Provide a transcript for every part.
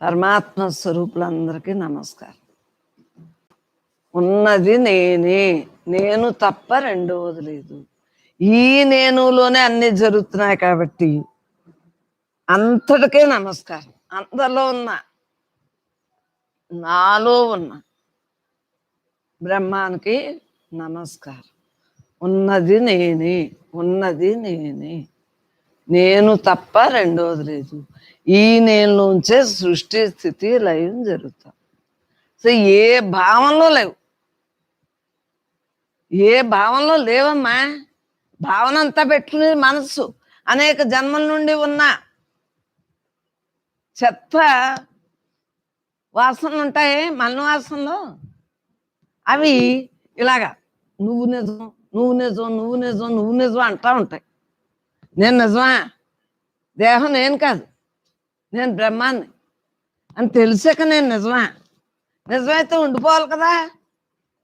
పరమాత్మ స్వరూపులందరికీ నమస్కారం. ఉన్నది నేనే, నేను తప్ప రెండవది లేదు. ఈ నేనులోనే అన్ని జరుగుతున్నాయి కాబట్టి అంతటికే నమస్కారం. అందరిలో ఉన్న, నాలో ఉన్న బ్రహ్మానికి నమస్కారం. ఉన్నది నేనే, ఉన్నది నేనే, నేను తప్ప రెండవది లేదు. ఈ నేనులోంచే సృష్టి స్థితి లయం జరుగుతాం. సో ఏ భావంలో లేవు, ఏ భావంలో లేవమ్మా. భావన అంతా పెట్టుకుని మనస్సు అనేక జన్మల నుండి ఉన్న చెత్త వాసనలు ఉంటాయి మల్ల వాసనలో. అవి ఇలాగా నువ్వు నిజం, నువ్వు నిజం, నువ్వు నిజం, నువ్వు నిజం అంటా ఉంటాయి. నేను నిజమా? దేహం నేను కాదు, నేను బ్రహ్మాన్ని అని తెలిసాక నేను నిజమా? నిజమైతే ఉండిపోవాలి కదా,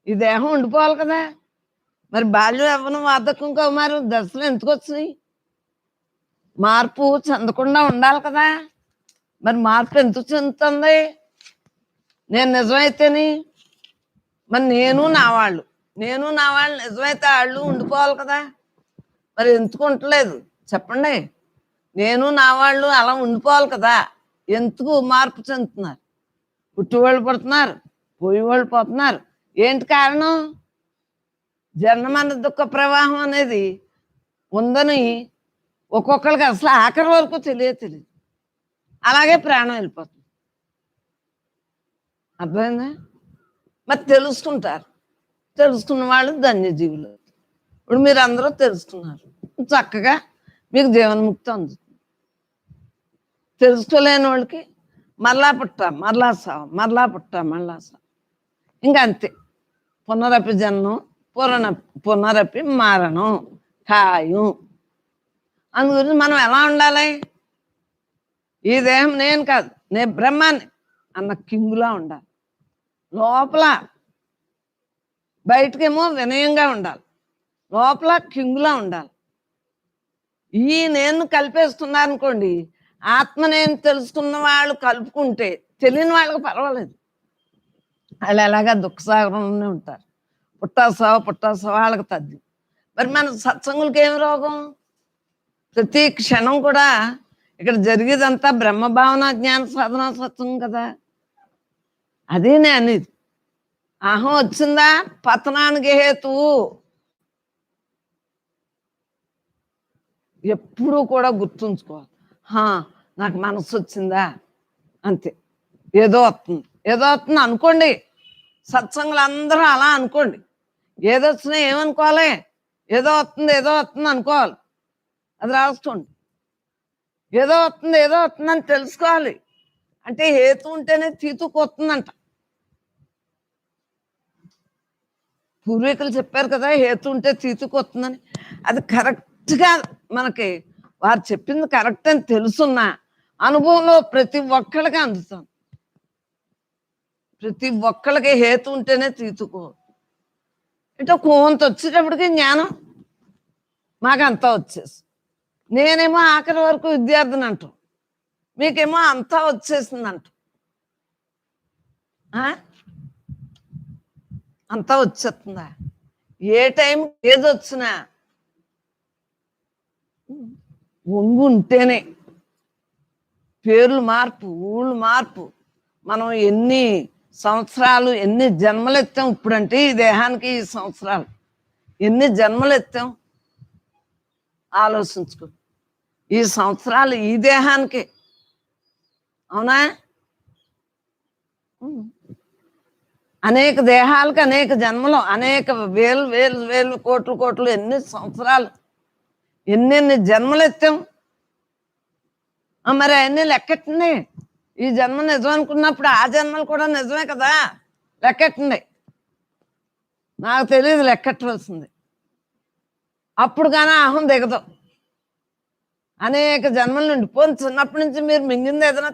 ఈ దేహం ఉండిపోవాలి కదా. మరి బాల్యం యవ్వనం వార్ధక్యం కౌమారం దశలు ఎందుకు వచ్చినాయి? మార్పు చెందకుండా ఉండాలి కదా. మరి మార్పు ఎందుకు చెందుతుంది? నేను నిజమైతేని మరి నేను నా వాళ్ళు నిజమైతే వాళ్ళు ఉండిపోవాలి కదా. మరి ఎందుకు ఉండలేదు చెప్పండి? నేను నా వాళ్ళు అలా ఉండిపోవాలి కదా. ఎందుకు మార్పు చెందుతున్నారు? పుట్టివాళ్ళు పడుతున్నారు, పోయేవాళ్ళు పోతున్నారు. ఏంటి కారణం? జన్మన దుఃఖ ప్రవాహం అనేది ఉందని ఒక్కొక్కరికి అసలు ఆఖరి వరకు తెలియదు. అలాగే ప్రాణం వెళ్ళిపోతుంది. అర్థమైందా? మరి తెలుసుకుంటారు. తెలుసుకున్న వాళ్ళు ధన్యజీవులు. ఇప్పుడు మీరు అందరూ తెలుసుకున్నారు, చక్కగా మీకు జీవన్ముక్తి అందుతుంది. తెలుసుకోలేని వాళ్ళకి మరలా పుట్ట, మరలా సావు, మరలా పుట్ట, మరలా సావు, ఇంకా అంతే. పునరపి జన్మం, పునరపి మారణం ఖాయం. అందుగురించి మనం ఎలా ఉండాలి? ఈ దేహం నేను కాదు, నేను బ్రహ్మాన్ని అన్న కింగులా ఉండాలి. లోపల బయటకేమో వినయంగా ఉండాలి, లోపల కింగులా ఉండాలి. ఈ నేను కలిపేస్తున్నారనుకోండి, ఆత్మ నేను తెలుసుకున్న వాళ్ళు కలుపుకుంటే తెలియని వాళ్ళకి పర్వాలేదు. వాళ్ళు ఎలాగా దుఃఖసాగరంలోనే ఉంటారు. పుట్టాసావ వాళ్ళకి తద్ది. మరి మన సత్సంగులకి ఏమి రోగం? ప్రతి క్షణం కూడా ఇక్కడ జరిగేదంతా బ్రహ్మభావన జ్ఞాన సాధన సత్సంగం కదా. అదే నేను అనేది. అహం వచ్చిందా పతనానికి హేతువు. ఎప్పుడూ కూడా గుర్తుంచుకోవాలి. నాకు మనసు వచ్చిందా, అంతే. ఏదో వస్తుంది అనుకోండి. సత్సంగులు అందరూ అలా అనుకోండి. ఏదొచ్చినా ఏమనుకోవాలి? ఏదో వస్తుంది అనుకోవాలి. అది రాసుకోండి. ఏదో వస్తుంది అని తెలుసుకోవాలి. అంటే హేతు ఉంటేనే తీతుకు వస్తుందంట. పూర్వీకులు చెప్పారు కదా, హేతు ఉంటే తీతుకు వస్తుందని. అది కరెక్ట్గా మనకి వారు చెప్పింది కరెక్ట్ అని తెలుసున్న అనుభవంలో ప్రతి ఒక్కళ్ళకి అందుతుంది. ప్రతి ఒక్కళ్ళకి హేతు ఉంటేనే తీతుకో. అంటే కొంత వచ్చేటప్పటికి జ్ఞానం మాకంతా వచ్చేసి, నేనేమో ఆఖరి వరకు విద్యార్థిని అంటాం, మీకేమో అంతా వచ్చేసింది అంటాం. అంతా వచ్చేస్తుందా? ఏ టైం ఏది వచ్చినా వంగు ఉంటేనే. పేర్లు మార్పు, ఊళ్ళు మార్పు. మనం ఎన్ని సంవత్సరాలు, ఎన్ని జన్మలు ఎత్తాం ఇప్పుడంటే ఈ దేహానికి. ఈ సంవత్సరాలు ఎన్ని జన్మలు ఎత్తాం ఆలోచించుకో. ఈ సంవత్సరాలు ఈ దేహానికి, అవునా? అనేక దేహాలకు అనేక జన్మలు, అనేక వేలు వేలు వేలు కోట్లు ఎన్ని సంవత్సరాలు, ఎన్నెన్ని జన్మలు ఎత్తాం. మరి అవన్నీ లెక్కెట్టండి. ఈ జన్మ నిజం అనుకున్నప్పుడు ఆ జన్మలు కూడా నిజమే కదా. లెక్కెట్టండి. నాకు తెలియదు లెక్కెట్టవలసింది. అప్పుడు కానీ అహం దిగదు. అనేక జన్మల నుండి చిన్నప్పటి నుంచి మీరు మింగింది ఏదైనా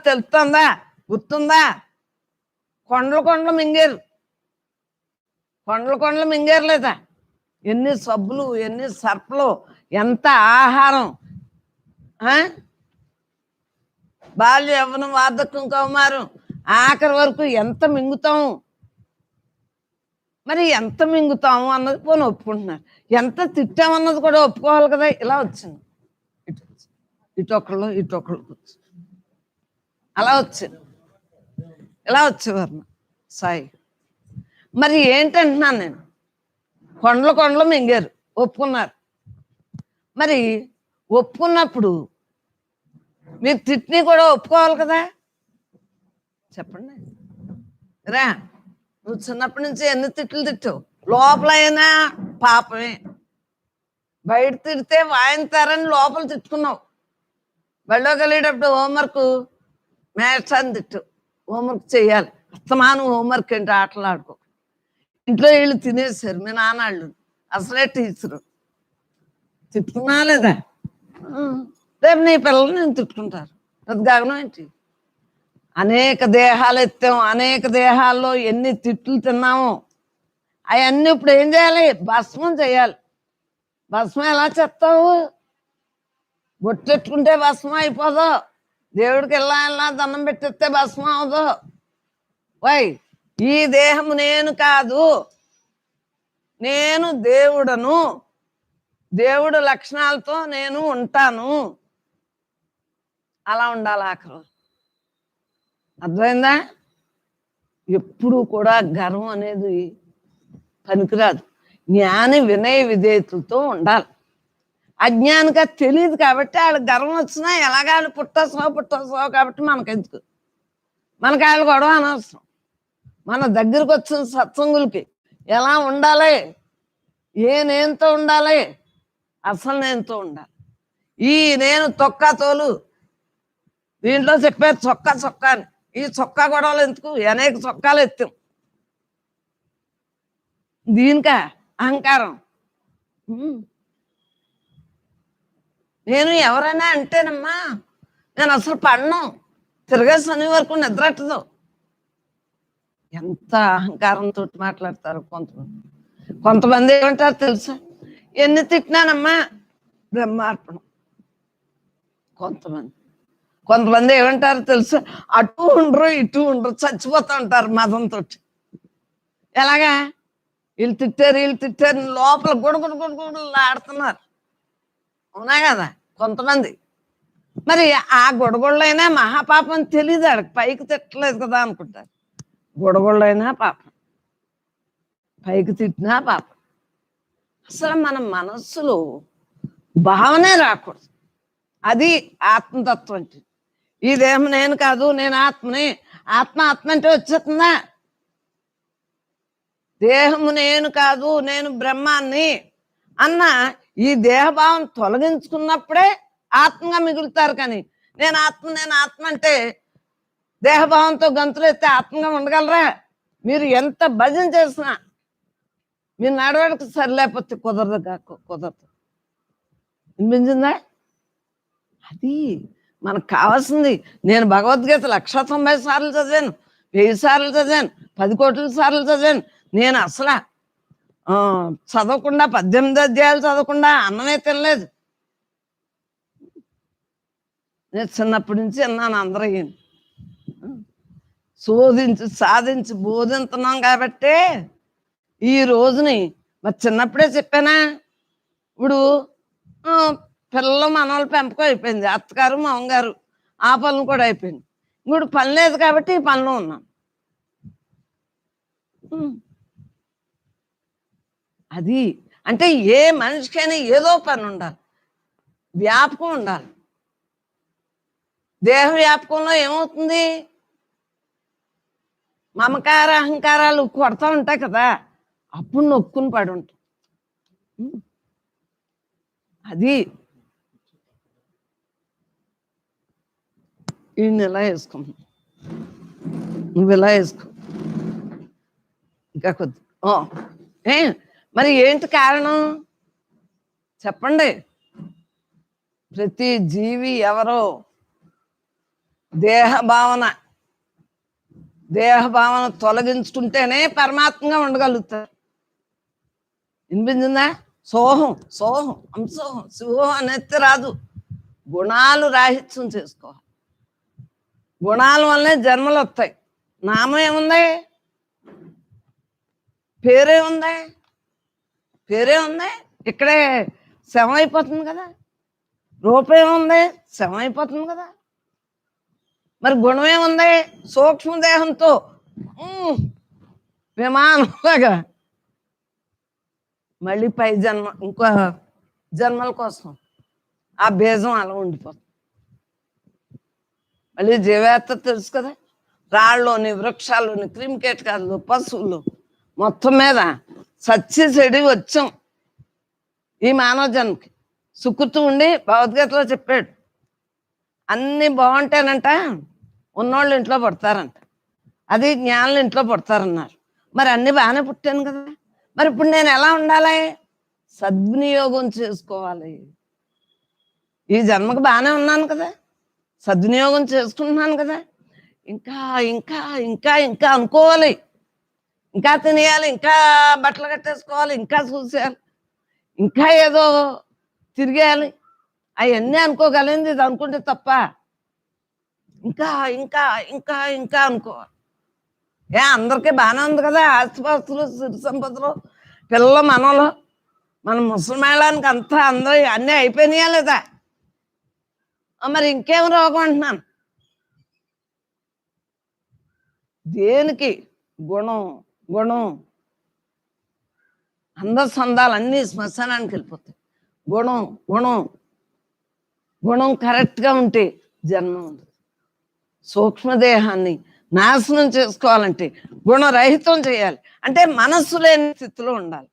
తెలుస్తుందా? గుర్తుందా? కొండలు మింగారు, కొండలు మింగారు లేదా? ఎన్ని సబ్బులు, ఎన్ని సర్పలు, ఎంత ఆహారం. బాల్య యవ్వనం వార్ధక్యం కౌమారం ఆఖరి వరకు ఎంత మింగుతాం. మరి ఎంత మింగుతాము అన్నది పోనీ ఒప్పుకుంటున్నారు, ఎంత తిట్టామన్నది కూడా ఒప్పుకోవాలి కదా. ఇలా వచ్చింది, ఇటొకళ్ళు కూర్చు, అలా వచ్చింది, ఇలా వచ్చేవారు సాయి. మరి ఏంటంటున్నాను నేను, కొండలు మింగారు, ఒప్పుకున్నారు. మరి ఒప్పుకున్నప్పుడు మీరు తిట్టిని కూడా ఒప్పుకోవాలి కదా. చెప్పండి రా, నువ్వు చిన్నప్పటి నుంచి ఎన్ని తిట్లు తిట్టావు, లోపల అయినా పాపమే. బయట తిడితే వాయింతారని లోపల తిట్టుకున్నావు. బళ్ళోకి వెళ్ళేటప్పుడు హోంవర్క్ మ్యాథ్స్ అని తిట్టు, హోంవర్క్ చెయ్యాలి, అస్తమానం హోంవర్క్ ఏంటి, ఆటలు ఆడుకో. ఇంట్లో వీళ్ళు తినేసారు, మీ నాన్నాళ్ళు అసలే టీచరు, తిట్టుకున్నా లేదా. రేపు నీ పిల్లలు నేను తిట్టుకుంటారు, పెద్ద గగనం ఏంటి. అనేక దేహాలు ఎత్తాం, అనేక దేహాల్లో ఎన్ని తిట్లు తిన్నామో అవన్నీ ఇప్పుడు ఏం చేయాలి, భస్మం చేయాలి. భస్మం ఎలా చేస్తావు, బొట్టెట్టుకుంటే భస్మం అయిపోదు, దేవుడికి వెళ్ళా దండం పెట్టేస్తే భస్మం అవదు. వై, ఈ దేహము నేను కాదు, నేను దేవుడను, దేవుడు లక్షణాలతో నేను ఉంటాను, అలా ఉండాలి ఆఖరు. అర్థమైందా. ఎప్పుడు కూడా గర్వం అనేది పనికిరాదు. జ్ఞాని వినయ విధేయతలతో ఉండాలి. అజ్ఞానిగా తెలియదు కాబట్టి వాళ్ళకి గర్వం వచ్చినా ఎలాగా వాళ్ళు పుట్టసావు కాబట్టి మనకెందుకు, మనకి వాళ్ళు గొడవ అనవసరం. మన దగ్గరకు వచ్చిన సత్సంగులకి ఎలా ఉండాలి, ఏ నేనుతో ఉండాలి, అసలు నేనుతో ఉండాలి. ఈ నేను తొక్క తోలు, దీంట్లో చెప్పారు చొక్కా అని. ఈ చొక్కా గొడవలు ఎందుకు, అనేక చొక్కాలు ఎత్తాం. దీనికా అహంకారం. నేను ఎవరైనా అంటేనమ్మా నేను అసలు పడను, తిరగే శని వరకు నిద్రట్టదు. ఎంత అహంకారంతో మాట్లాడతారు కొంతమంది ఏమంటారు తెలుసా, ఎన్ని తిట్టినానమ్మా బ్రహ్మార్పణం. కొంతమంది ఏమంటారు తెలుసా, అటు ఉండరు ఇటు ఉండరు, చచ్చిపోతూ ఉంటారు మదంతో. ఎలాగా, వీళ్ళు తిట్టారు లోపల గుడుగుడు ఆడుతున్నారు. అవునా కదా కొంతమంది. మరి ఆ గొడగొళ్ళైనా మహాపాపం తెలియదు, ఆడికి పైకి తిట్టలేదు కదా అనుకుంటారు. గొడగొళ్ళైనా పాపం, పైకి తిట్టినా పాపం. అసలు మన మనస్సులో భావనే రాకూడదు. అది ఆత్మతత్వం అంటే. ఈ దేహం నేను కాదు, నేను ఆత్మని, ఆత్మ అంటే వచ్చేస్తుందా. దేహము నేను కాదు, నేను బ్రహ్మాన్ని అన్న ఈ దేహభావం తొలగించుకున్నప్పుడే ఆత్మగా మిగులుతారు. కానీ నేను ఆత్మ అంటే దేహభావంతో గంతులు ఎత్తే ఆత్మగా ఉండగలరా. మీరు ఎంత భజన చేసినా మీరు నడవడికి సరిలేకపోతే కుదరదు. వినిపించిందా. అది మనకు కావాల్సింది. నేను భగవద్గీత 190 సార్లు చదివాను, 1000 సార్లు చదివాను, 10 కోట్ల సార్లు చదివాను. నేను అసలు చదవకుండా 18 అధ్యాయాలు చదవకుండా అన్నమే తినలేదు. నేను చిన్నప్పటి నుంచి అన్నాను, అందరూ శోధించి సాధించి బోధించున్నాం కాబట్టే ఈ రోజుని. మరి చిన్నప్పుడే చెప్పానా, ఇప్పుడు పిల్లలు మనవాళ్ళు పెంపకం అయిపోయింది, అత్తగారు మామగారు ఆ పనులు కూడా అయిపోయింది. ఇప్పుడు పని లేదు కాబట్టి ఈ పనిలో ఉన్నాం. అది అంటే ఏ మనిషికైనా ఏదో పని ఉండాలి, వ్యాపకం ఉండాలి. దేహ వ్యాపకంలో ఏమవుతుంది, మమకార అహంకారాలు కొడతా ఉంటాయి కదా, అప్పుడు నొక్కుని పడి ఉంటాం. అది ఈయన ఇలా వేసుకున్నాం, నువ్వు ఇలా వేసుకో, ఇంకా కొద్ది మరి ఏంటి కారణం చెప్పండి. ప్రతి జీవి ఎవరో దేహభావన తొలగించుకుంటేనే పరమాత్మగా ఉండగలుగుతారు. వినిపించిందా. సోహం అంశోహం శివోహం అనేది రాదు, గుణాలు రాహిత్యం చేసుకోవాలి. గుణాల వల్లనే జన్మలు వస్తాయి. నామం ఏముంది? పేరే ఉంది. పేరే ఉంది. ఇక్కడే శవం అయిపోతుంది కదా. రూపేముంది? శవం అయిపోతుంది కదా. మరి గుణం ఏముంది? సూక్ష్మదేహంతో విమానంలాగా మళ్ళీ పై జన్మ, ఇంకో జన్మల కోసం ఆ బీజం అలా ఉండిపోతుంది. మళ్ళీ జీవేత్త తెలుసు కదా. రాళ్ళలోని, వృక్షాల్లోని, క్రిమికీటకాలు, పశువులు మొత్తం మీద సచ్చి చెడి వచ్చాం ఈ మానవ జన్మకి. సుకృతి ఉండి భగవద్గీతలో చెప్పాడు, అన్నీ బాగుంటేనంట ఉన్నోళ్ళు ఇంట్లో పడతారంట, అది జ్ఞానులు ఇంట్లో పడతారన్నారు. మరి అన్నీ బాగానే పుట్టాను కదా, మరి ఇప్పుడు నేను ఎలా ఉండాలి? సద్వినియోగం చేసుకోవాలి. ఈ జన్మకు బాగానే ఉన్నాను కదా, సద్వినియోగం చేసుకుంటున్నాను కదా, ఇంకా ఇంకా ఇంకా ఇంకా అనుకోవాలి, ఇంకా తినేయాలి, ఇంకా బట్టలు కట్టేసుకోవాలి, ఇంకా చూసేయాలి, ఇంకా ఏదో తిరిగేయాలి. అవన్నీ అనుకోగలిగింది ఇది అనుకుంటే తప్ప. ఇంకా ఇంకా ఇంకా ఇంకా అనుకోవాలి. అందరికీ బాగానే ఉంది కదా, ఆస్తిపాస్తులు, సిరి సంపదలు, పిల్లలు, మనలో, మన ముసలిమేళానికి అంతా అందరూ అన్నీ అయిపోయినాయా లేదా? మరి ఇంకేం రోగం అంటున్నాను. దేనికి? గుణం గుణం. సందాలు అన్నీ శ్మశానానికి వెళ్ళిపోతాయి. గుణం గుణం గుణం కరెక్ట్గా ఉంటే జన్మ ఉంది. సూక్ష్మదేహాన్ని నాశనం చేసుకోవాలంటే గుణరహితం చేయాలి. అంటే మనస్సు లేని స్థితిలో ఉండాలి.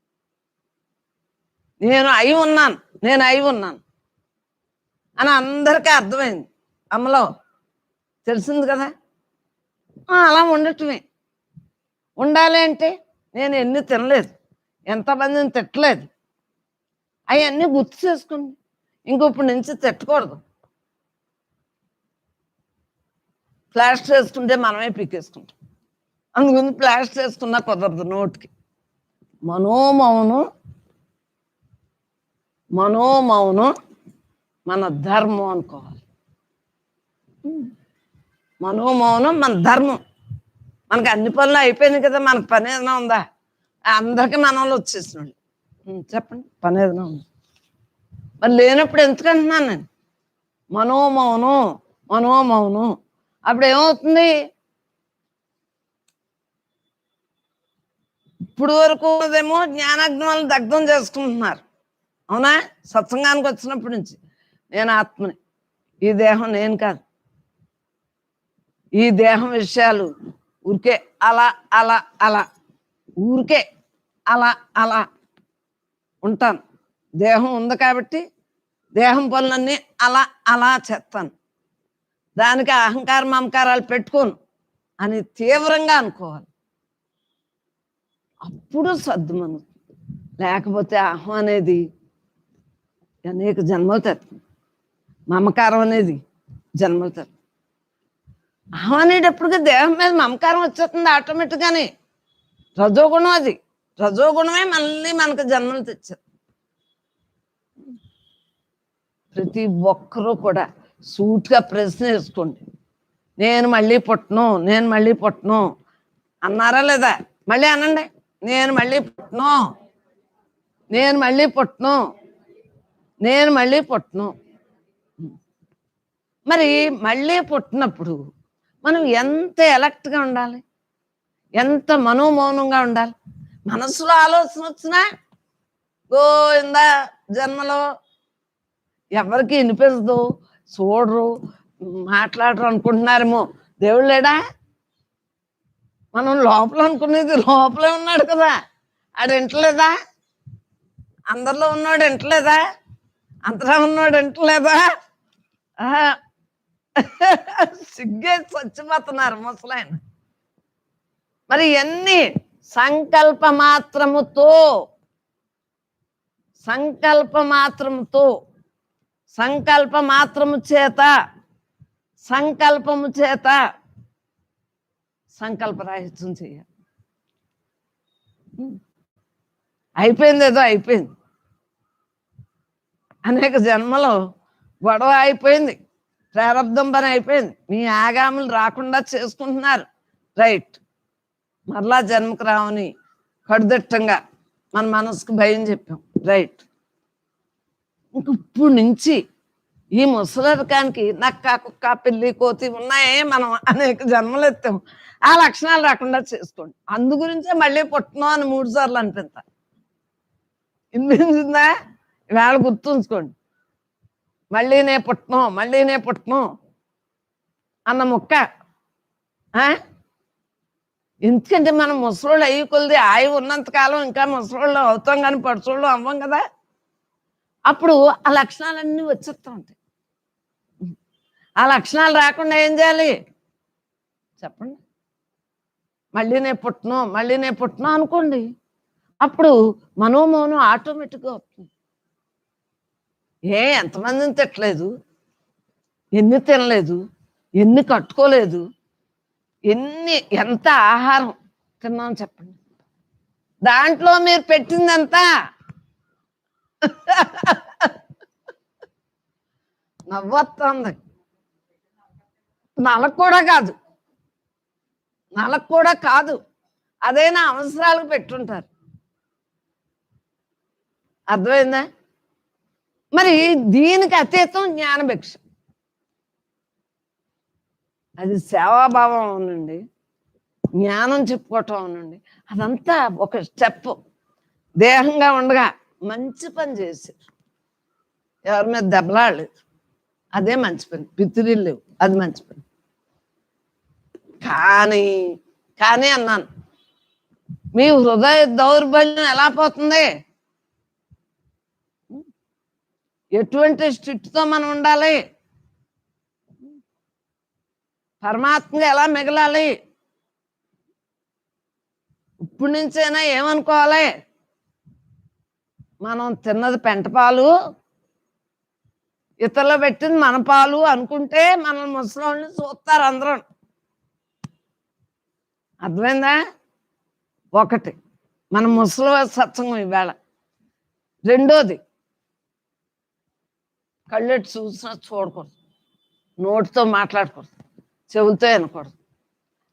నేను అయి ఉన్నాను, నేను అయి ఉన్నాను అని అందరికీ అర్థమైంది. అమ్మలో తెలిసింది కదా. అలా ఉండటమే. ఉండాలి అంటే నేను ఎన్ని తినలేదు, ఎంతమందిని తిట్టలేదు, అవన్నీ గుర్తు చేసుకుంది. ఇంకొప్పటి నుంచి తిట్టకూడదు. ప్లాస్టర్ వేసుకుంటే మనమే పీకేసుకుంటాం. అందుకని ప్లాస్టర్ వేసుకున్నా కుదరదు నోటికి. మనోమౌనం మనోమౌనం మన ధర్మం అనుకోవాలి. మనోమౌనం మన ధర్మం. మనకి అన్ని పనులు అయిపోయినాయి కదా, మనకు పని ఏదైనా ఉందా? అందరికీ మనలో వచ్చేసినాడు. చెప్పండి, పని ఏదైనా ఉంది? మరి లేనప్పుడు ఎందుకంటున్నాను నేను? మనోమౌనం మనోమౌనం. అప్పుడు ఏమవుతుంది? ఇప్పుడు వరకు ఏమో జ్ఞానాగ్ని దగ్ధం చేసుకుంటున్నారు. అవునా? సత్సంగానికి వచ్చినప్పటి నుంచి నేను ఆత్మని, ఈ దేహం నేను కాదు, ఈ దేహం విషయాలు ఊరికే అలా అలా అలా ఊరికే అలా అలా ఉంటాను. దేహం ఉంది కాబట్టి దేహం పనులన్నీ అలా అలా చేస్తాను. దానికి అహంకార మమకారాలు పెట్టుకోను అని తీవ్రంగా అనుకోవాలి. అప్పుడు సద్దుమను. లేకపోతే అహం అనేది అనేక జన్మలు తెస్తుంది, మమకారం అనేది జన్మలు తెస్తుంది. అహం అనేటప్పటికీ దేహం మీద మమకారం వచ్చేస్తుంది ఆటోమేటిక్గానే. రజోగుణం అది. రజోగుణమే మళ్ళీ మనకు జన్మలు తెచ్చారు. ప్రతి ఒక్కరూ కూడా సూటిగా ప్రశ్న వేసుకోండి. నేను మళ్ళీ పుట్టను, నేను మళ్ళీ పుట్టను అన్నారా లేదా? మళ్ళీ అనండి, నేను మళ్ళీ పుట్టను, నేను మళ్ళీ పుట్టను, నేను మళ్ళీ పుట్టను. మరి మళ్ళీ పుట్టినప్పుడు మనం ఎంత ఎలక్ట్గా ఉండాలి, ఎంత మనోమౌనంగా ఉండాలి. మనసులో ఆలోచన వచ్చినా గోవిందా జన్మలో ఎవరికి వినిపించదు, చూడరు, మాట్లాడరు అనుకుంటున్నారేమో. దేవుడు లేడా? మనం లోపల అనుకునేది లోపలే ఉన్నాడు కదా. ఆడు వింటలేదా? అందరిలో ఉన్నాడు వింటలేదా? అంతలా ఉన్నాడు వింటలేదా? సిగ్గే చచ్చిపోతున్నారు ముసలాయన. మరి ఇవన్నీ సంకల్ప మాత్రముతో, సంకల్ప మాత్రముతో, సంకల్ప మాత్రము చేత, సంకల్పము చేత సంకల్పరాహిత్యం చేయాలి. అయిపోయింది, ఏదో అయిపోయింది. అనేక జన్మలో గొడవ అయిపోయింది, ప్రారంధం పని అయిపోయింది. మీ ఆగాములు రాకుండా చేసుకుంటున్నారు, రైట్. మరలా జన్మకు రావని కడుదిట్టంగా మన మనసుకు భయం చెప్పాం, రైట్. ఇంక ఇప్పుడు నుంచి ఈ ముసలికానికి నక్క, కుక్క, పిల్లి, కోతి ఉన్నాయే, మనం అనేక జన్మలు ఎత్తాం. ఆ లక్షణాలు రాకుండా చేసుకోండి. అందు గురించే మళ్ళీ పుట్టను అని 3 సార్లు అనిపిస్తా. వినిపించిందా? ఇవాళ గుర్తుంచుకోండి. మళ్ళీ నే పుట్టను అన్న ముక్క. ఎందుకంటే మనం ముసలోళ్ళు అయ్యి కొలిది ఆయువు ఉన్నంతకాలం ఇంకా ముసలోళ్ళు అవుతాం, కానీ పడుచోళ్ళు అవ్వం కదా. అప్పుడు ఆ లక్షణాలన్నీ వచ్చేస్తూ ఉంటాయి. ఆ లక్షణాలు రాకుండా ఏం చేయాలి చెప్పండి? మళ్ళీ నేను పుట్టను అనుకోండి. అప్పుడు మనోమౌనం ఆటోమేటిక్గా వస్తుంది. ఎంతమందిని తిట్టలేదు, ఎన్ని తినలేదు, ఎన్ని కట్టుకోలేదు, ఎంత ఆహారం తిన్నాం చెప్పండి. దాంట్లో మీరు పెట్టిందంతా నవ్వొస్తుంది. నలకు కూడా కాదు, అదైనా అవసరాలకు పెట్టుంటారు. అర్థమైందా? మరి దీనికి అతీతం జ్ఞానభిక్ష. అది సేవాభావం అవునండి, జ్ఞానం చెప్పుకోవటం అవునండి. అదంతా ఒక స్టెప్. దేహంగా ఉండగా మంచి పని చేశారు, ఎవరి మీద దెబ్బలాడలేదు, అదే మంచి పని. పిత్తురీలు లేవు, అది మంచి పని. కానీ అన్నాను, మీ హృదయ దౌర్బల్యం ఎలా పోతుంది? ఎటువంటి స్థితితో మనం ఉండాలి? పరమాత్మగా ఎలా మిగలాలి? ఇప్పటి నుంచైనా ఏమనుకోవాలి? మనం తిన్నది పెంట పాలు, ఇతరులు పెట్టింది మన పాలు అనుకుంటే మనల్ని ముసలోళ్ళని చూస్తారు అందరూ. అర్థమైందా? ఒకటి మన ముసలి సత్సంగం ఇవాళ. రెండోది, కళ్ళెట్టు చూసినా చూడకూడదు, నోటితో మాట్లాడకూడదు, చెవులతో వినకూడదు.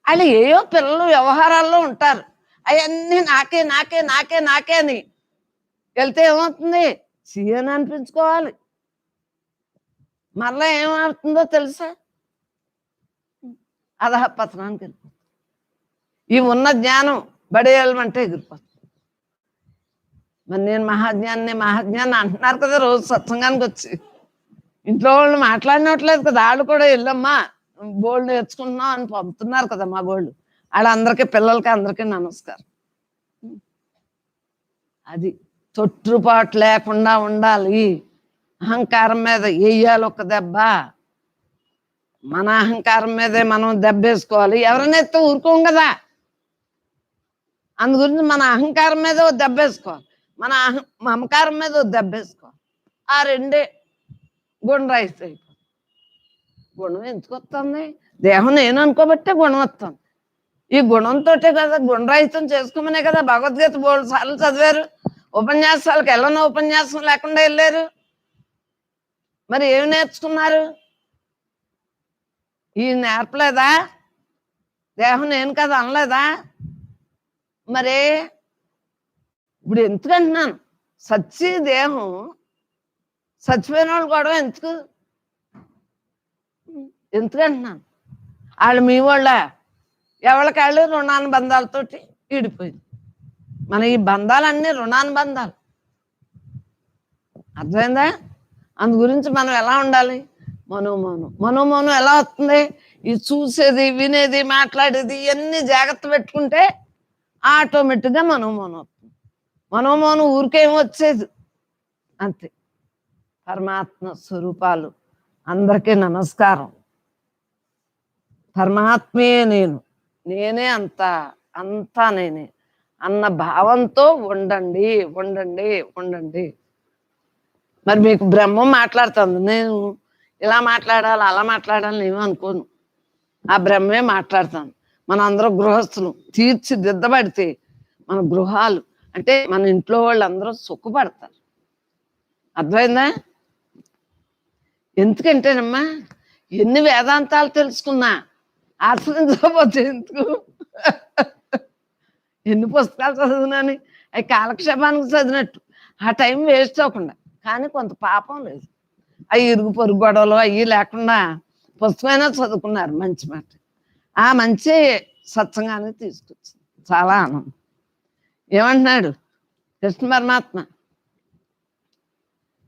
వాళ్ళు ఏయో పిల్లలు వ్యవహారాల్లో ఉంటారు, అవన్నీ నాకే అని వెళ్తే ఏమవుతుంది? సీఎని అనిపించుకోవాలి. మళ్ళా ఏమవుతుందో తెలుసా? అధపతనానికి వెళ్ళిపోతుంది. ఈ ఉన్న జ్ఞానం బడేయాలంటే ఎగిరిపోతుంది. మరి నేను మహాజ్ఞాన్ని అంటున్నారు కదా రోజు సత్సంగానికి వచ్చి. ఇంట్లో వాళ్ళు మాట్లాడినట్లేదు కదా, వాళ్ళు కూడా వెళ్ళమ్మా బోల్డ్ నేర్చుకుంటున్నాం అని పంపుతున్నారు కదా మా గోళ్ళు. వాళ్ళందరికీ, పిల్లలకి అందరికీ నమస్కారం. అది తొట్టుపాటు లేకుండా ఉండాలి. అహంకారం మీద వేయాలి ఒక దెబ్బ. మన అహంకారం మీదే మనం దెబ్బేసుకోవాలి. ఎవరైనా ఎత్తే ఊరుకోం కదా, అందు గురించి మన అహంకారం మీద దెబ్బేసుకోవాలి, మన మమకారం మీద దెబ్బేసుకోవాలి. ఆ రెండే గుణరాయిస్తాయి. గుణం ఎందుకు వస్తుంది? దేహం నేను అనుకోబట్టే గుణం వస్తుంది. ఈ గుణంతో కదా గుణరాహితం చేసుకోమనే కదా భగవద్గీత 3 సార్లు చదివారు. ఉపన్యాసాలకు వెళ్ళిన ఉపన్యాసం లేకుండా వెళ్ళారు. మరి ఏమి నేర్చుకున్నారు? ఈ నేర్పలేదా? దేహం నేను కదా అనలేదా? మరే ఇప్పుడు ఎందుకంటున్నాను, దేహం చచ్చిపోయిన వాళ్ళు గొడవ ఎందుకంటున్నాను? వాళ్ళు మీ వాళ్ళ ఎవరికాళ్ళు రుణానుబంధాలతోటి ఈడిపోయింది. మన ఈ బంధాలన్నీ రుణానుబంధాలు. అర్థమైందా? అందు గురించి మనం ఎలా ఉండాలి? మనోమౌనం ఎలా వస్తుంది? ఈ చూసేది, వినేది, మాట్లాడేది ఇవన్నీ జాగ్రత్త పెట్టుకుంటే ఆటోమేటిక్గా మనోమౌనం వస్తుంది. మనోమౌనం ఊరికేం వచ్చేది అంతే. పరమాత్మ స్వరూపాలు అందరికీ నమస్కారం. పరమాత్మే నేనే అంతా నేనే అన్న భావంతో ఉండండి. మరి మీకు బ్రహ్మం మాట్లాడుతుంది, నేను ఇలా మాట్లాడాలి అలా మాట్లాడాలని ఏమో అనుకోను. ఆ బ్రహ్మే మాట్లాడతాను. మన అందరూ గృహస్థులు తీర్చిదిద్దబడితే మన గృహాలు అంటే మన ఇంట్లో వాళ్ళు అందరూ సుఖపడతారు. అర్థమైందా? ఎందుకంటేనమ్మా ఎన్ని వేదాంతాలు తెలుసుకున్నా ఆచరించకపోతే ఎందుకు? ఎన్ని పుస్తకాలు చదివినాని అవి కాలక్షేపానికి చదివినట్టు ఆ టైం వేస్ట్ అవ్వకుండా. కానీ కొంత పాపం లేదు. అవి ఇరుగు పొరుగు గొడవలు అవి లేకుండా పుస్తకమైనా చదువుకున్నారు. మంచి మాట. ఆ మంచి సత్సంగాన్ని తీసుకొచ్చింది. చాలా ఆనందం. ఏమంటున్నాడు కృష్ణ పరమాత్మ?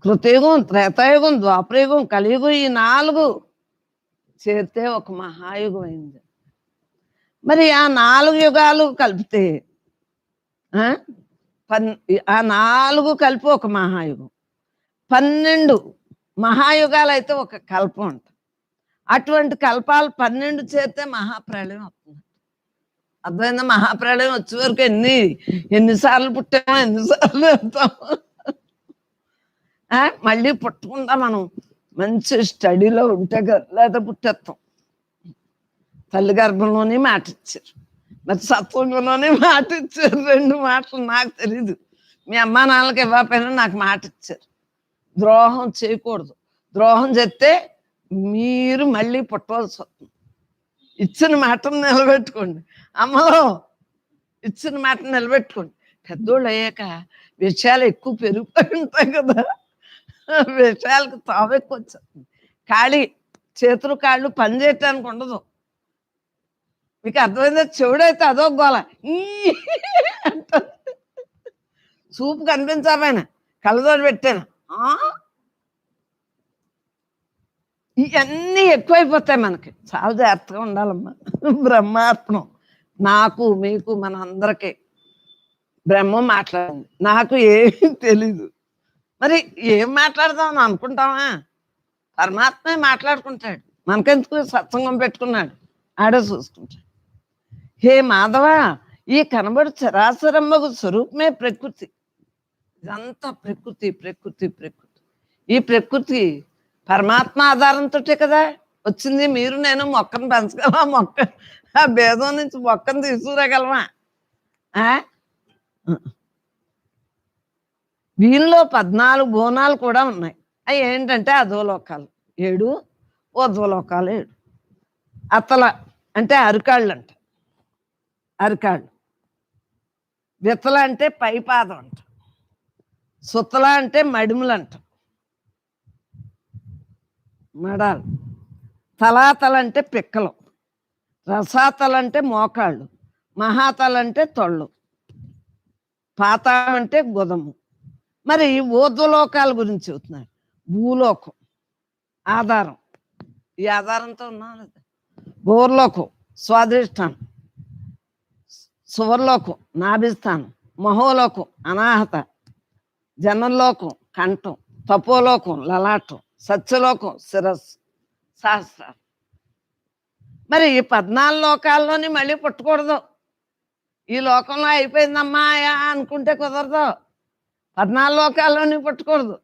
కృతయుగం, త్రేతాయుగం, ద్వాపరయుగం, కలియుగం, ఈ 4 చేరితే ఒక మహాయుగం అయింది. మరి ఆ 4 యుగాలు కలిపితే ఆ 4 కలిపి ఒక మహాయుగం. 12 మహాయుగాలు అయితే ఒక కల్పం అంట. అటువంటి కల్పాలు 12 చేరితే మహాప్రళయం వస్తుంది. అర్థమైందా? మహాప్రళయం వచ్చే వరకు ఎన్నిసార్లు పుట్టామో ఎన్నిసార్లు వెళ్తామో. మళ్ళీ పుట్టకుండా మనం మంచి స్టడీలో ఉంటే లేదా పుట్టేస్తాం. తల్లి గర్భంలోనే మాట ఇచ్చారు, మరి సత్వంలోనే మాట ఇచ్చారు. 2 మాటలు నాకు తెలీదు. మీ అమ్మా నాన్నలకి ఇవ్వకపోయినా నాకు మాట ఇచ్చారు. ద్రోహం చేయకూడదు. ద్రోహం చేస్తే మీరు మళ్ళీ పుట్టవలసి వస్తుంది. ఇచ్చిన మాటను నిలబెట్టుకోండి. అమ్మలో ఇచ్చిన మాటను నిలబెట్టుకోండి. పెద్దోళ్ళు అయ్యాక విషయాలు ఎక్కువ పెరిగిపోయి ఉంటాయి కదా, విషయాలకు తావు ఎక్కువ వచ్చేస్తుంది. చేతులు కాళ్ళు పని చేయటానికి ఉండదు. మీకు అర్థమైందా? చెవుడైతే అదో గోల అంట. చూపు కనిపించాపైన కళ్ళతోటి పెట్టాను. ఇవన్నీ ఎక్కువైపోతాయి మనకి. చాలా జాగ్రత్తగా ఉండాలమ్మా. బ్రహ్మాత్మం నాకు మీకు మన అందరికీ బ్రహ్మం మాట్లాడింది. నాకు ఏమీ తెలీదు. మరి ఏం మాట్లాడదాం అని అనుకుంటామా? పరమాత్మే మాట్లాడుకుంటాడు. మనకెందుకు? సత్సంగం పెట్టుకున్నాడు, ఆడే చూసుకుంటాడు. హే మాధవ, ఈ కనబడు చరాచరమ్మగు స్వరూపమే ప్రకృతి. ఇదంతా ప్రకృతి ప్రకృతి ప్రకృతి. ఈ ప్రకృతి పరమాత్మ ఆధారంతో కదా వచ్చింది. మీరు నేను మొక్కను పెంచగలమా? మొక్క ఆ భేదం నుంచి మొక్కను తీసుకురాగలమా? వీళ్ళలో 14 బోనాలు కూడా ఉన్నాయి. అవి ఏంటంటే అధోలోకాలు 7, ఊర్ధ్వలోకాలు 7. అతల అంటే అరికాళ్ళు అంట, అరికాళ్ళు. వితల అంటే పైపాదం అంట. సుతల అంటే మడిములు అంట, మడాలు. తలాతల అంటే పిక్కలు. రసాతల అంటే మోకాళ్ళు. మహాతల అంటే తొళ్ళు. పాతాళం అంటే గుదము. మరి ఊర్ధ్వలోకాల గురించి చెబుతున్నాడు. భూలోకం ఆధారం. ఈ ఆధారంతో ఉన్నా లేదా? భూర్లోకం స్వాధిష్టానం, సువర్లోకం నాభిస్థానం, మహోలోకం అనాహత, జనలోకం కంఠం, తపోలోకం లలాటం, సత్యలోకం శిరస్సు, సహస్రాలు. మరి ఈ 14 లోకాల్లోని మళ్ళీ పుట్టకూడదు. ఈ లోకంలో అయిపోయిందమ్మా అనుకుంటే కుదరదు. 14 లోకాల్లోని పుట్టకూడదు.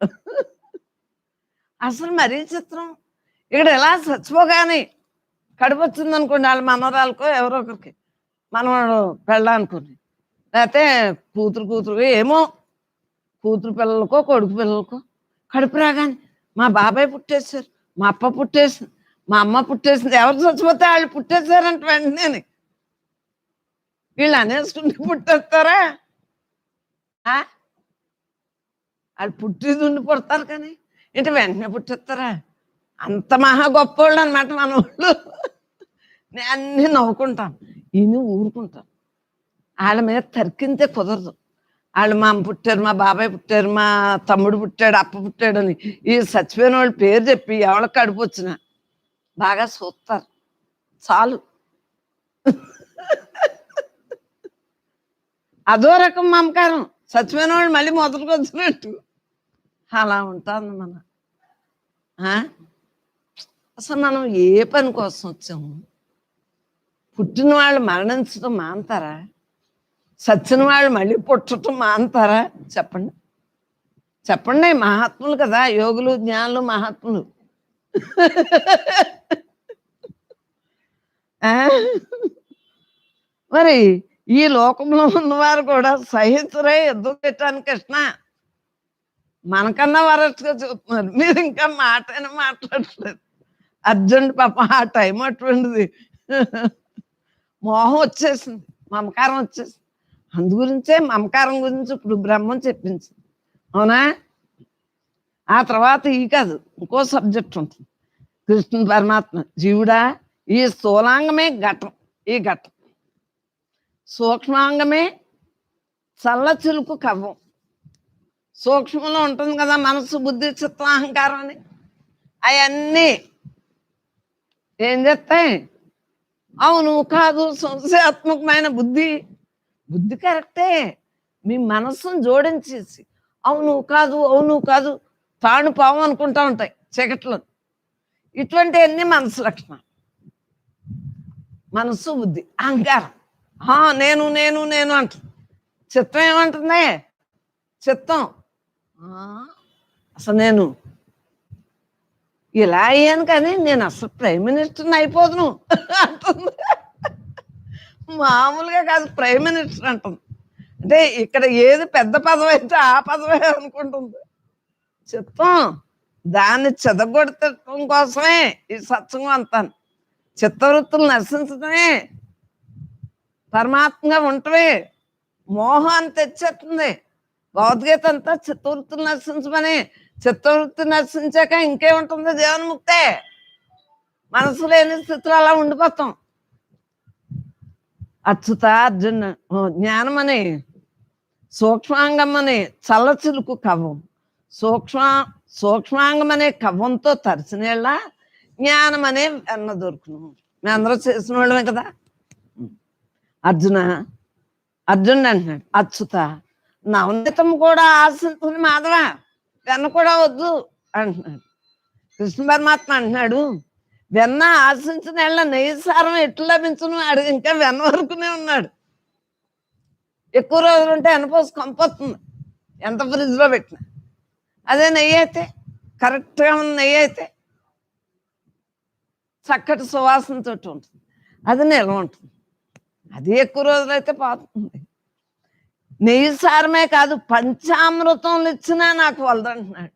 అసలు మరీ చిత్రం. ఇక్కడ ఎలా చచ్చిపోగానే కడుపు వచ్చింది అనుకోండి, వాళ్ళ మనవరాలకో ఎవరో ఒకరికి, మనవాడు పెళ్ళానుకోండి, లేకపోతే కూతురు ఏమో, కూతురు పిల్లలకో కొడుకు పిల్లలకో కడుపు రాగానే మా బాబాయ్ పుట్టేశారు, మా అప్ప పుట్టేసింది, మా అమ్మ పుట్టేసింది. ఎవరు చచ్చిపోతే వాళ్ళు పుట్టేశారంట వెంటనే. వీళ్ళు అనేసుకుంటే పుట్టేస్తారా? వాళ్ళు పుట్టిది ఉండి పుడతారు కానీ ఏంటి వెంటనే పుట్టేస్తారా? అంత మహా గొప్పోళ్ళు అనమాట మన వాళ్ళు. నేను అన్నీ నవ్వుకుంటాను, ఈయన ఊరుకుంటాను. వాళ్ళ మీద తర్కింతే కుదరదు. వాళ్ళు మా అమ్మ పుట్టారు, మా బాబాయ్ పుట్టారు, మా తమ్ముడు పుట్టాడు, అప్ప పుట్టాడు అని ఈ చచ్చిపోయిన వాళ్ళ పేరు చెప్పి ఎవరికి కడుపు వచ్చినా బాగా చూస్తారు చాలు. అదో రకం మమకారం. చచ్చిపోయిన వాళ్ళు మళ్ళీ మొదటికి వచ్చినట్టు అలా ఉంటుంది మన. అసలు మనం ఏ పని కోసం వచ్చాము? పుట్టిన వాళ్ళు మరణించడం మానతారా? చచ్చిన వాళ్ళు మళ్ళీ పుట్టడం మానతారా? చెప్పండి చెప్పండి. మహాత్ములు కదా, యోగులు జ్ఞానులు మహాత్ములు. మరి ఈ లోకంలో ఉన్నవారు కూడా సహితురై యుద్ధం పెట్టాను కృష్ణ. మనకన్నా వరస్ట్గా చెబుతున్నారు. మీరు ఇంకా మాటైనా మాట్లాడలేదు. అర్జునుడు పాపం ఆ టైం అటువంటిది. మోహం వచ్చేసింది, మమకారం వచ్చేసింది. అందు గురించే మమకారం గురించి ఇప్పుడు బ్రహ్మం చెప్పించింది, అవునా? ఆ తర్వాత ఈ కాదు, ఇంకో సబ్జెక్ట్ ఉంటుంది. కృష్ణ పరమాత్మ జీవుడా, ఈ స్థూలాంగమే ఘటం, ఈ ఘటం సూక్ష్మాంగమే చల్ల చిలుకు కవ్వం. సూక్ష్మంలో ఉంటుంది కదా మనసు, బుద్ధి, చిత్తం, అహంకారం అని. అవన్నీ ఏం చేస్తాయి? అవును కాదు సంశయాత్మకమైన బుద్ధి. బుద్ధి కరెక్టే, మీ మనస్సును జోడించేసి అవును కాదు అవును కాదు తాను పాము అనుకుంటా ఉంటాయి చీకట్లో. ఇటువంటివన్నీ మనసు లక్షణాలు. మనస్సు, బుద్ధి, అహంకారం. నేను నేను నేను అంట. చిత్తం ఏమంటుంది? చిత్తం అసలు నేను ఇలా అయ్యాను కానీ నేను అసలు ప్రైమ్ మినిస్టర్ని అయిపోదును అంటుంది. మామూలుగా కాదు, ప్రైమ్ మినిస్టర్ అంటుంది. అంటే ఇక్కడ ఏది పెద్ద పదవి అయితే ఆ పదవే అనుకుంటుంది చిత్తం. దాన్ని చెదగొడటం కోసమే ఈ సత్సంగం అంతాను. చిత్తవృత్తులు నశించడమే, పరమాత్మగా ఉంటవే. మోహాన్ని తెచ్చేస్తుంది భగవద్గీత అంతా. చిత్తవృత్తులు నశించమని. చిత్తవృత్తి నశించాక ఇంకేముంటుంది? జీవన్ముక్తే. మనసు లేని స్థితిలో అలా ఉండిపోతాం. అచ్యుత అర్జున జ్ఞానమని సూక్ష్మాంగమని చల్ల చిలుకు కవ్వం. సూక్ష్మాంగమనే కవ్వంతో తరిసినేళ్ళ జ్ఞానం అనే వెన్న దొరుకును. మేము అందరూ చేసిన వాళ్ళమే కదా. అర్జునుడు అంటున్నాడు, అచ్యుత నవనీతం కూడా ఆశించుకుని మాధవ, వెన్న కూడా వద్దు అంటున్నాడు. కృష్ణ పరమాత్మ అంటున్నాడు, వెన్న ఆశించిన వాళ్ళ నెయ్యి సారం ఎట్లు లభించును? అడిగి ఇంకా వెన్న వరకునే ఉన్నాడు. ఎక్కువ రోజులు ఉంటే ఎనపోసి కంపొస్తుంది ఎంత ఫ్రిడ్జ్లో పెట్టినా. అదే నెయ్యి అయితే, కరెక్ట్గా ఉన్న నెయ్యి అయితే చక్కటి సువాసనతో ఉంటుంది, అది నిల్వ ఉంటుంది. అది ఎక్కువ రోజులైతే పోతుంది. నెయ్యి సారమే కాదు, పంచామృతంలు ఇచ్చినా నాకు వద్దంటున్నాడు.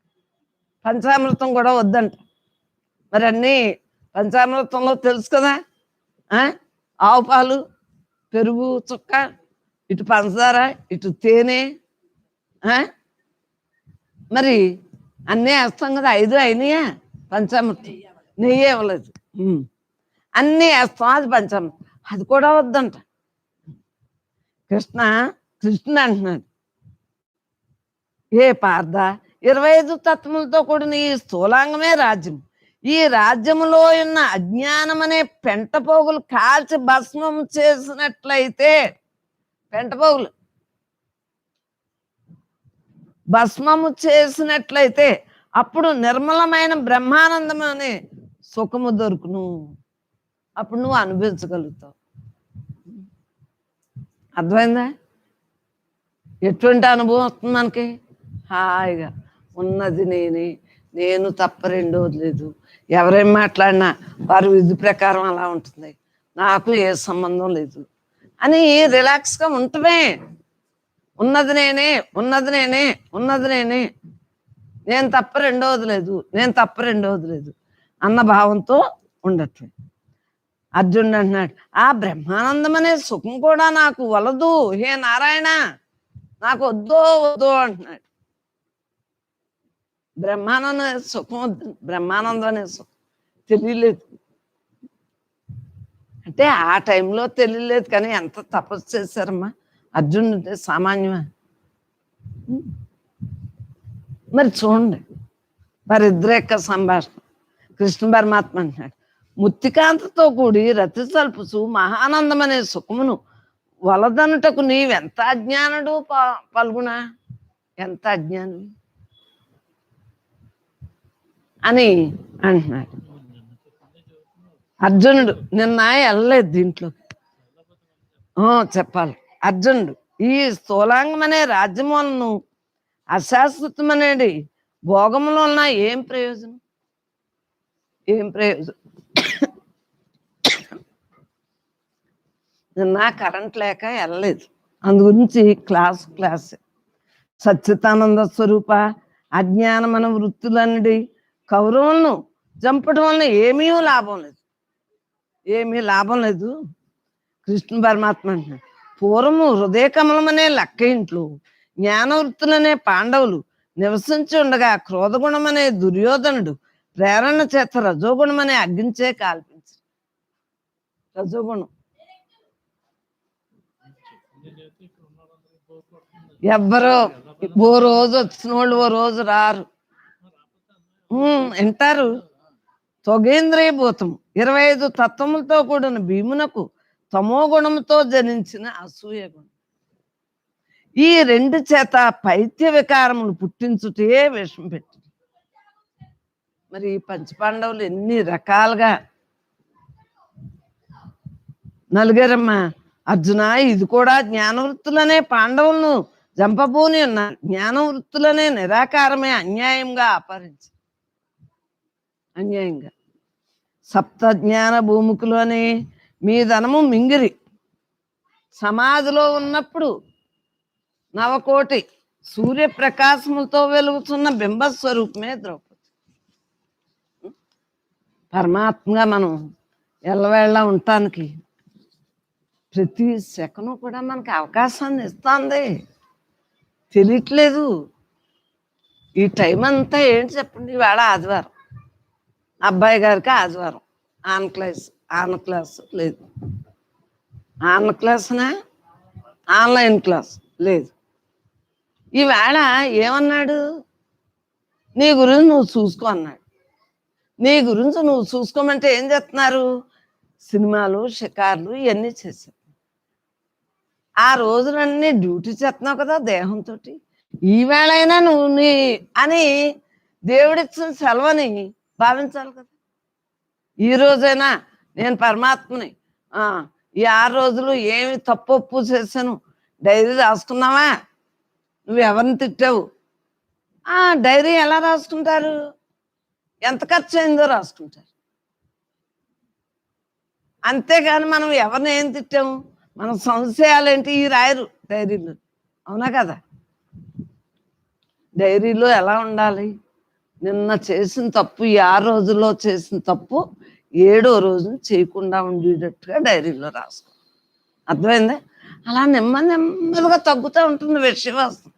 పంచామృతం కూడా వద్దంట. మరి అన్నీ పంచామృతంలో తెలుసు కదా, ఆవు పాలు, పెరుగు చుక్క, ఇటు పంచదార, ఇటు తేనె, మరి అన్నీ వేస్తాం కదా. 5 అయినాయా పంచామృతం? నెయ్యి ఇవ్వలేదు, అన్నీ వేస్తాం, అది పంచామృతం. అది కూడా వద్దంట. కృష్ణ అంటున్నాడు, ఏ పార్థ 25 తత్వములతో కూడిన ఈ స్థూలాంగమే రాజ్యం. ఈ రాజ్యములో ఉన్న అజ్ఞానం అనే పెంటపోగులు కాల్చి భస్మం చేసినట్లయితే, పెంటపోగులు భస్మము చేసినట్లయితే అప్పుడు నిర్మలమైన బ్రహ్మానందం అనే సుఖము దొరుకును. అప్పుడు నువ్వు అనుభవించగలుగుతావు. అర్థమైందా? ఎటువంటి అనుభవం వస్తుంది మనకి? హాయిగా ఉన్నది నేనే, నేను తప్ప రెండోది లేదు. ఎవరేం మాట్లాడినా వారి విధి ప్రకారం అలా ఉంటుంది, నాకు ఏ సంబంధం లేదు అని రిలాక్స్గా ఉంటమే. ఉన్నది నేనే, ఉన్నది నేనే, ఉన్నది నేనే, నేను తప్ప రెండోది లేదు, నేను తప్ప రెండోది లేదు అన్న భావంతో ఉండట్లేదు. అర్జునుడు అంటున్నాడు, ఆ బ్రహ్మానందం అనే సుఖం కూడా నాకు వలదు హే నారాయణ, నాకు వద్దో వద్దు అంటున్నాడు. బ్రహ్మానంద సుఖం వద్దు, బ్రహ్మానందం అనే సుఖం తెలియలేదు అంటే ఆ టైంలో తెలియలేదు. కానీ ఎంత తపస్సు చేశారమ్మా అర్జునుడు, సామాన్యమా? మరి చూడండి వారిద్దరి యొక్క సంభాషణ. కృష్ణ పరమాత్మ అంటున్నాడు, ముత్తికాంతతో కూడి రతి సల్పుసు మహానందం అనే సుఖమును వలదనుటకు నీవెంత అజ్ఞానుడు పల్గుణ, ఎంత అజ్ఞానం అని అంటున్నాడు. అర్జునుడు నిన్న వెళ్ళలేదు దీంట్లో, చెప్పాలి. అర్జునుడు, ఈ స్థూలాంగం అనే రాజ్యములను అశాశ్వతమనేది భోగములో ఉన్న ఏం ప్రయోజనం? ఏం ప్రయోజనం? నిన్న కరెంట్ లేక వెళ్ళలేదు, అందు గురించి క్లాస్. సచ్చితానంద స్వరూప అజ్ఞానమన వృత్తులన్నది కౌరవులను చంపడం వలన ఏమీ లాభం లేదు, ఏమీ లాభం లేదు. కృష్ణ పరమాత్మ అంటున్నాడు, పూర్వము హృదయ కమలమనే లక్క ఇంట్లో జ్ఞానవృత్తులనే పాండవులు నివసించి ఉండగా క్రోధగుణమనే దుర్యోధనుడు ప్రేరణ చేత రజోగుణమనే అగ్గించే కాల్పించు. రజోగుణం ఎవ్వరో ఓ రోజు వచ్చిన వాళ్ళు ఓ రోజు రారు, వింటారు. తొగేంద్రియభూతం 25 తత్వములతో కూడిన భీమునకు తమో గుణముతో జనించిన అసూయ గుణం. ఈ 2 చేత పైత్య వికారములు పుట్టించుటే విషం పెట్టి. మరి ఈ పంచపాండవులు ఎన్ని రకాలుగా నలుగురమ్మా. అర్జున, ఇది కూడా జ్ఞానవృత్తులనే పాండవులను జంపబోని ఉన్నారు. జ్ఞానవృత్తులనే నిరాకారమే అన్యాయంగా అపహరించి, అన్యాయంగా సప్త జ్ఞాన భూముకులు అని మీ ధనము మింగిరి. సమాధిలో ఉన్నప్పుడు 9,000,000 సూర్యప్రకాశములతో వెలుగుతున్న బింబస్వరూపమే ద్రౌపది. పరమాత్మగా మనం ఎల్లవేళ ఉండటానికి ప్రతి సెకను కూడా మనకి అవకాశాన్ని ఇస్తుంది. తెలియట్లేదు. ఈ టైం అంతా ఏంటి చెప్పండి? ఇవాళ ఆదివారం, అబ్బాయి గారికి ఆదివారం ఆన్ క్లాస్ లేదు, ఆన్ క్లాస్నా ఆన్లైన్ క్లాస్ లేదు. ఈవేళ ఏమన్నాడు? నీ గురించి నువ్వు చూసుకో అన్నాడు. నీ గురించి నువ్వు చూసుకోమంటే ఏం చేస్తున్నారు? సినిమాలు, షికార్లు ఇవన్నీ చేశారు. ఆ రోజులన్నీ డ్యూటీ చేస్తున్నావు కదా దేహంతో. ఈవేళైనా నువ్వు నీ అని దేవుడిచ్చిన సెలవుని భావించాలి కదా. ఈ రోజైనా నేను పరమాత్మని ఈ 6 రోజులు ఏమి తప్పు చేశాను డైరీ రాసుకున్నావా? నువ్వు ఎవరిని తిట్టావు? డైరీ ఎలా రాసుకుంటారు? ఎంత ఖర్చు అయిందో రాసుకుంటారు. అంతేగాని మనం ఎవరిని ఏం తిట్టాము, మన సంశయాలేంటి ఈ రాయరు డైరీలో. అవునా కదా? డైరీలో ఎలా ఉండాలి? నిన్న చేసిన తప్పు, ఈ 6 రోజుల్లో చేసిన తప్పు 7వ రోజున చేయకుండా ఉండేటట్టుగా డైరీలో రాసుకో. అర్థమైందా? అలా నెమ్మదిగా తగ్గుతూ ఉంటుంది విశ్వాసం.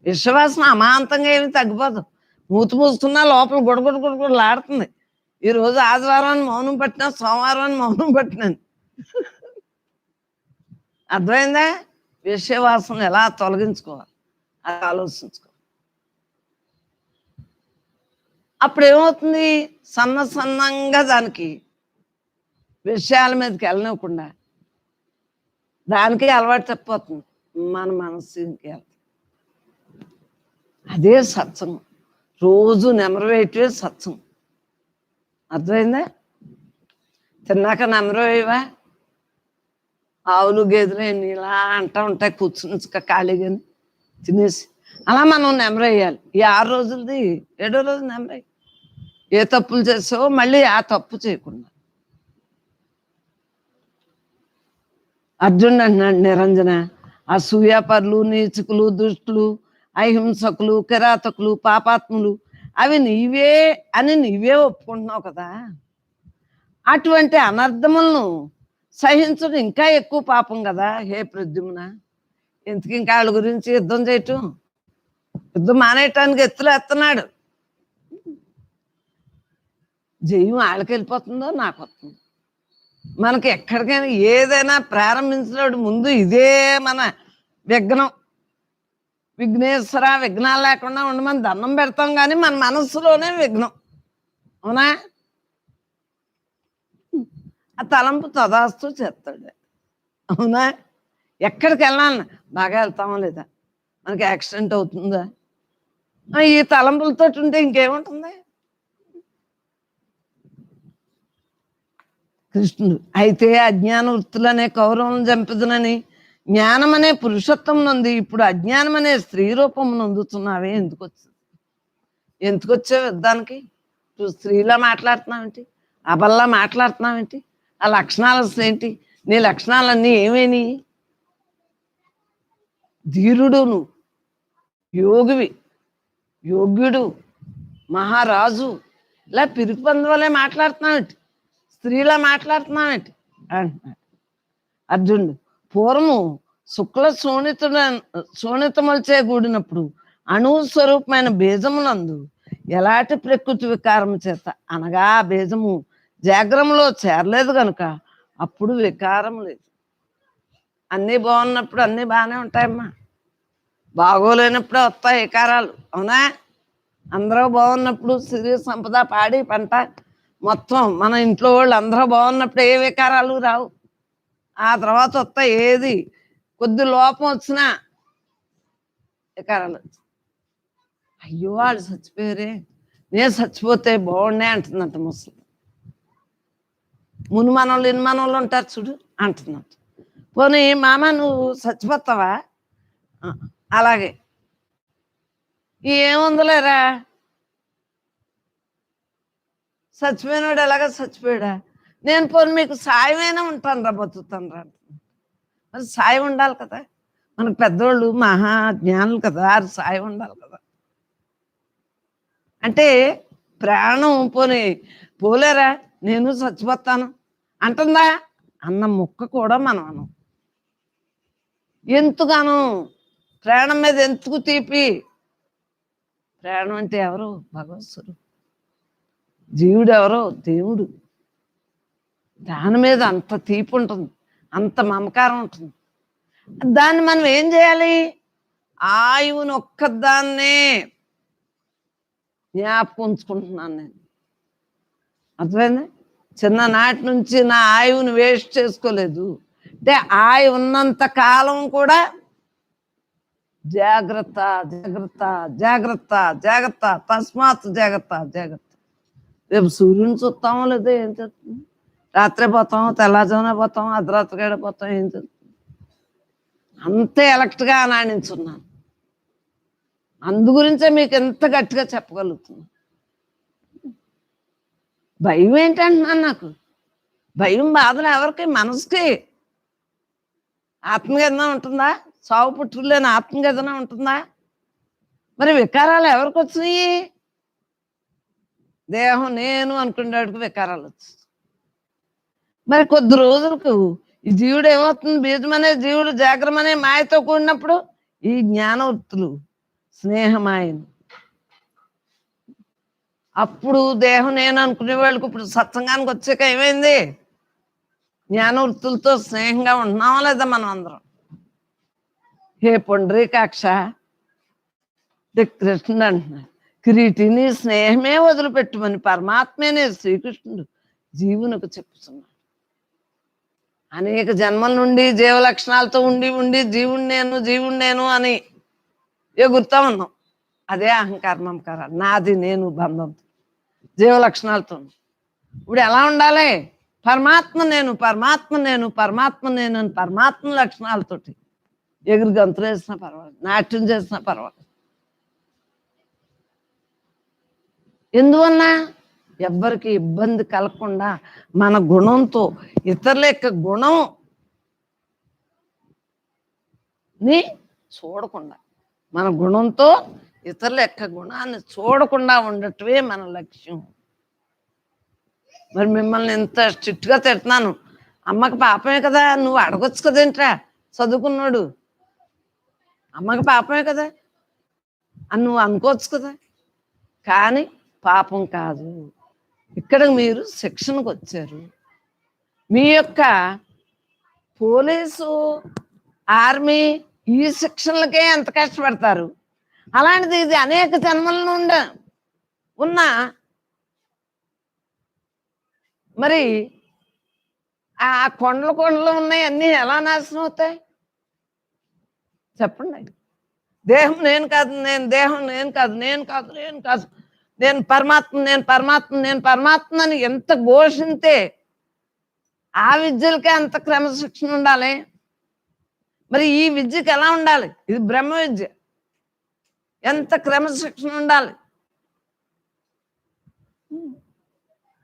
విశ్వాసం అమాంతంగా ఏమి తగ్గిపోదు. మూతి మూసుకున్నా లోపల గుడగుడలాడుతుంది. ఈరోజు ఆదివారం అని మౌనం పట్టినా, సోమవారం అని మౌనం పట్టినాను. అర్థమైందా? విషయవాసన ఎలా తొలగించుకోవాలి అది ఆలోచించుకో. అప్పుడు ఏమవుతుంది? సన్నంగా దానికి విషయాల మీదకి వెళ్ళనివ్వకుండా దానికి అలవాటు తప్పిపోతుంది మన మనసు. ఇంకెళ్తుంది. అదే సత్సంగం. రోజు నెమరవేయటమే సత్సంగం. అర్థమైందా? తిన్నాక నెమరవేయవా? ఆవులు గేదెలు ఎన్ని ఇలా అంటూ ఉంటాయి కూర్చుని ఖాళీగాని తినేసి. అలా మనం నెమరేయాలి. ఈ 6 రోజులది 7వ రోజు నెమరేయి. ఏ తప్పులు చేసావో మళ్ళీ ఆ తప్పు చేయకుండా. అర్జునుడు అంటున్నాడు, నిరంజన, అసూయాపరులు, నీచుకులు, దుష్టులు, అహింసకులు, కిరాతకులు, పాపాత్ములు అవి నీవే అని నీవే ఒప్పుకుంటున్నావు కదా. అటువంటి అనర్థములను సహించడం ఇంకా ఎక్కువ పాపం కదా. హే ప్రద్యుమ్న, ఎందుకు ఇంకా వాళ్ళ గురించి యుద్ధం చేయటం? యుద్ధం మానేయటానికి ఎత్తులు ఎత్తన్నాడు. జయం వాళ్ళకి వెళ్ళిపోతుందో నాకు వస్తుంది. మనకి ఎక్కడికైనా ఏదైనా ప్రారంభించినప్పుడు ముందు ఇదే మన విఘ్నం. విఘ్నేశ్వర, విఘ్నాలు లేకుండా ఉండమని దండం పెడతాం, కానీ మన మనస్సులోనే విఘ్నం. అవునా? ఆ తలంపు తదాస్తూ చేస్తాడు. అవునా? ఎక్కడికి వెళ్ళాలి? బాగా వెళ్తామా లేదా? మనకి యాక్సిడెంట్ అవుతుందా? ఈ తలంపులతో ఉంటే ఇంకేముంటుంది? కృష్ణుడు అయితే అజ్ఞాన వృత్తులనే కౌరవం చంపుదునని జ్ఞానం అనే పురుషత్వం నంది ఇప్పుడు అజ్ఞానం అనే స్త్రీ రూపం నందుతున్నావే. ఎందుకు వచ్చావు యుద్ధానికి? నువ్వు స్త్రీలా మాట్లాడుతున్నావేంటి? అబల్లా మాట్లాడుతున్నావేంటి? ఆ లక్షణాలు ఏంటి? నీ లక్షణాలన్నీ ఏమేని? ధీరుడు, నువ్వు యోగివి, యోగ్యుడు, మహారాజు, ఇలా పిరికి పందువలే మాట్లాడుతున్నామేంటి, స్త్రీలా మాట్లాడుతున్నామేంటి అంటున్నాడు అర్జునుడు. పూర్వము శుక్ల శోణితములచే కూడినప్పుడు అణువు స్వరూపమైన బీజమునందు ఎలాంటి ప్రకృతి వికారము చేత అనగా బీజము జాగ్రమలో చేరలేదు కనుక అప్పుడు వికారం లేదు. అన్నీ బాగున్నప్పుడు అన్నీ బాగానే ఉంటాయమ్మా, బాగోలేనప్పుడే వస్తాయి వికారాలు, అవునా? అందరూ బాగున్నప్పుడు సిరి సంపద పాడి పంట మొత్తం మన ఇంట్లో వాళ్ళు అందరూ బాగున్నప్పుడు ఏ వికారాలు రావు. ఆ తర్వాత వస్తాయి, ఏది కొద్ది లోపం వచ్చినా వికారాలు వచ్చి, అయ్యో వాళ్ళు చచ్చిపోయారే, నేను చచ్చిపోతే బాగుండే అంటుందంట ముసలి. ముని మనోళ్ళు ఇన్ని మనోళ్ళు ఉంటారు చూడు అంటున్నట్టు. పోనీ మామ నువ్వు చచ్చిపోతావా? అలాగే ఏముందిలేరా, చచ్చిపోయినాడు ఎలాగ చచ్చిపోయాడా, నేను పోనీ మీకు సాయమైనా ఉంటాను రా, బతుకుతాను రా అంటున్నాను. మరి సాయం ఉండాలి కదా, మనకు పెద్దోళ్ళు మహా జ్ఞానులు కదా, అది సాయం ఉండాలి కదా. అంటే ప్రాణం పోనీ పోలేరా, నేను చచ్చిపోతాను అంటుందా అన్న ముక్క కూడా మనం అనం. ఎందుకను? ప్రాణం మీద ఎందుకు తీపి? ప్రాణం అంటే ఎవరు? భగవత్స్వరూపుడు. జీవుడు ఎవరో? దేవుడు. దాని మీద అంత తీపి ఉంటుంది, అంత మమకారం ఉంటుంది. దాన్ని మనం ఏం చేయాలి? ఆయువుని ఒక్కదాన్నే జ్ఞాపకం ఉంచుకుంటున్నాను నేను. అర్థమైంది? చిన్ననాటి నుంచి నా ఆయువుని వేస్ట్ చేసుకోలేదు. అంటే ఆయువు ఉన్నంత కాలం కూడా జాగ్రత్త జాగ్రత్త జాగ్రత్త జాగ్రత్త, తస్మాత్ జాగ్రత్త జాగ్రత్త. రేపు సూర్యుని చూస్తామో లేదో ఏం చేస్తుంది, రాత్రి పోతాం, తెల్లజామున పోతాం, అర్ధరాత్రిగాడ పోతాం, ఏం చేస్తుంది? అంతే ఎలక్ట్గా నాణించున్నాను. అందు గురించే మీకు ఎంత గట్టిగా చెప్పగలుగుతున్నాను. భయం ఏంటంటున్నాను, నాకు భయం బాధలు ఎవరికి? మనసుకి. ఆత్మకి ఏదైనా ఉంటుందా? సావు పుట్టులు లేని ఆత్మకి ఏదైనా ఉంటుందా? మరి వికారాలు ఎవరికి వచ్చినాయి? దేహం నేను అనుకునేవాడికి వికారాలు వచ్చాయి. మరి కొద్ది రోజులకు ఈ జీవుడు ఏమవుతుంది? బీజమనే జీవుడు జాగ్రమనే మాయతో కూడినప్పుడు ఈ జ్ఞానవృత్తులు స్నేహమాయను. అప్పుడు దేహం నేను అనుకునే వాళ్ళకి ఇప్పుడు సత్సంగానికి వచ్చాక ఏమైంది? జ్ఞానవృత్తులతో స్నేహంగా ఉంటున్నామా లేదా మనం అందరం? హే పుండరీకాక్ష, కృష్ణుడు అంటున్నాడు, కిరీటిని స్నేహమే వదిలిపెట్టుమని పరమాత్మనే శ్రీకృష్ణుడు జీవునికి చెప్తున్నాడు. అనేక జన్మల నుండి జీవ లక్షణాలతో ఉండి ఉండి జీవుడు నేను అని ఎగురుతా ఉన్నాం. అదే అహంకారం, మమకారాలు, నాది నేను బంధంతో జీవ లక్షణాలతో. ఇప్పుడు ఎలా ఉండాలి? పరమాత్మ నేను పరమాత్మ నేను పరమాత్మ నేను అని పరమాత్మ లక్షణాలతోటి ఎగురు గంతులు వేసినా పర్వాలేదు, నాట్యం చేసినా పర్వాలేదు. ఎందువల్ల? ఎవ్వరికి ఇబ్బంది కలగకుండా మన గుణంతో ఇతరుల యొక్క గుణం ని చూడకుండా, మన గుణంతో ఇతరుల యొక్క గుణాన్ని చూడకుండా ఉండటమే మన లక్ష్యం. మరి మిమ్మల్ని ఎంత స్ట్రిక్ట్గా తిడుతున్నాను, అమ్మకి పాపమే కదా, నువ్వు అడగొచ్చు కదేంట్రా, చదువుకున్నాడు అమ్మకి పాపమే కదా అని నువ్వు అనుకోవచ్చు కదా. కానీ పాపం కాదు. ఇక్కడ మీరు శిక్షణకు వచ్చారు, మీ యొక్క పోలీసు ఆర్మీ ఈ శిక్షణలకే ఎంత కష్టపడతారు. అలాంటిది ఇది అనేక జన్మల నుండి ఉన్న మరి ఆ కొండలు ఉన్నాయి, అన్నీ ఎలా నాశనం అవుతాయి చెప్పండి? దేహం నేను కాదు, నేను దేహం నేను కాదు, నేను కాదు, నేను కాదు, నేను పరమాత్మ, నేను పరమాత్మ, నేను పరమాత్మ అని ఎంత ఘోషింతే ఆ విద్యలకే అంత క్రమశిక్షణ ఉండాలి. మరి ఈ విద్యకి ఎలా ఉండాలి? ఇది బ్రహ్మ విద్య, ఎంత క్రమశిక్షణ ఉండాలి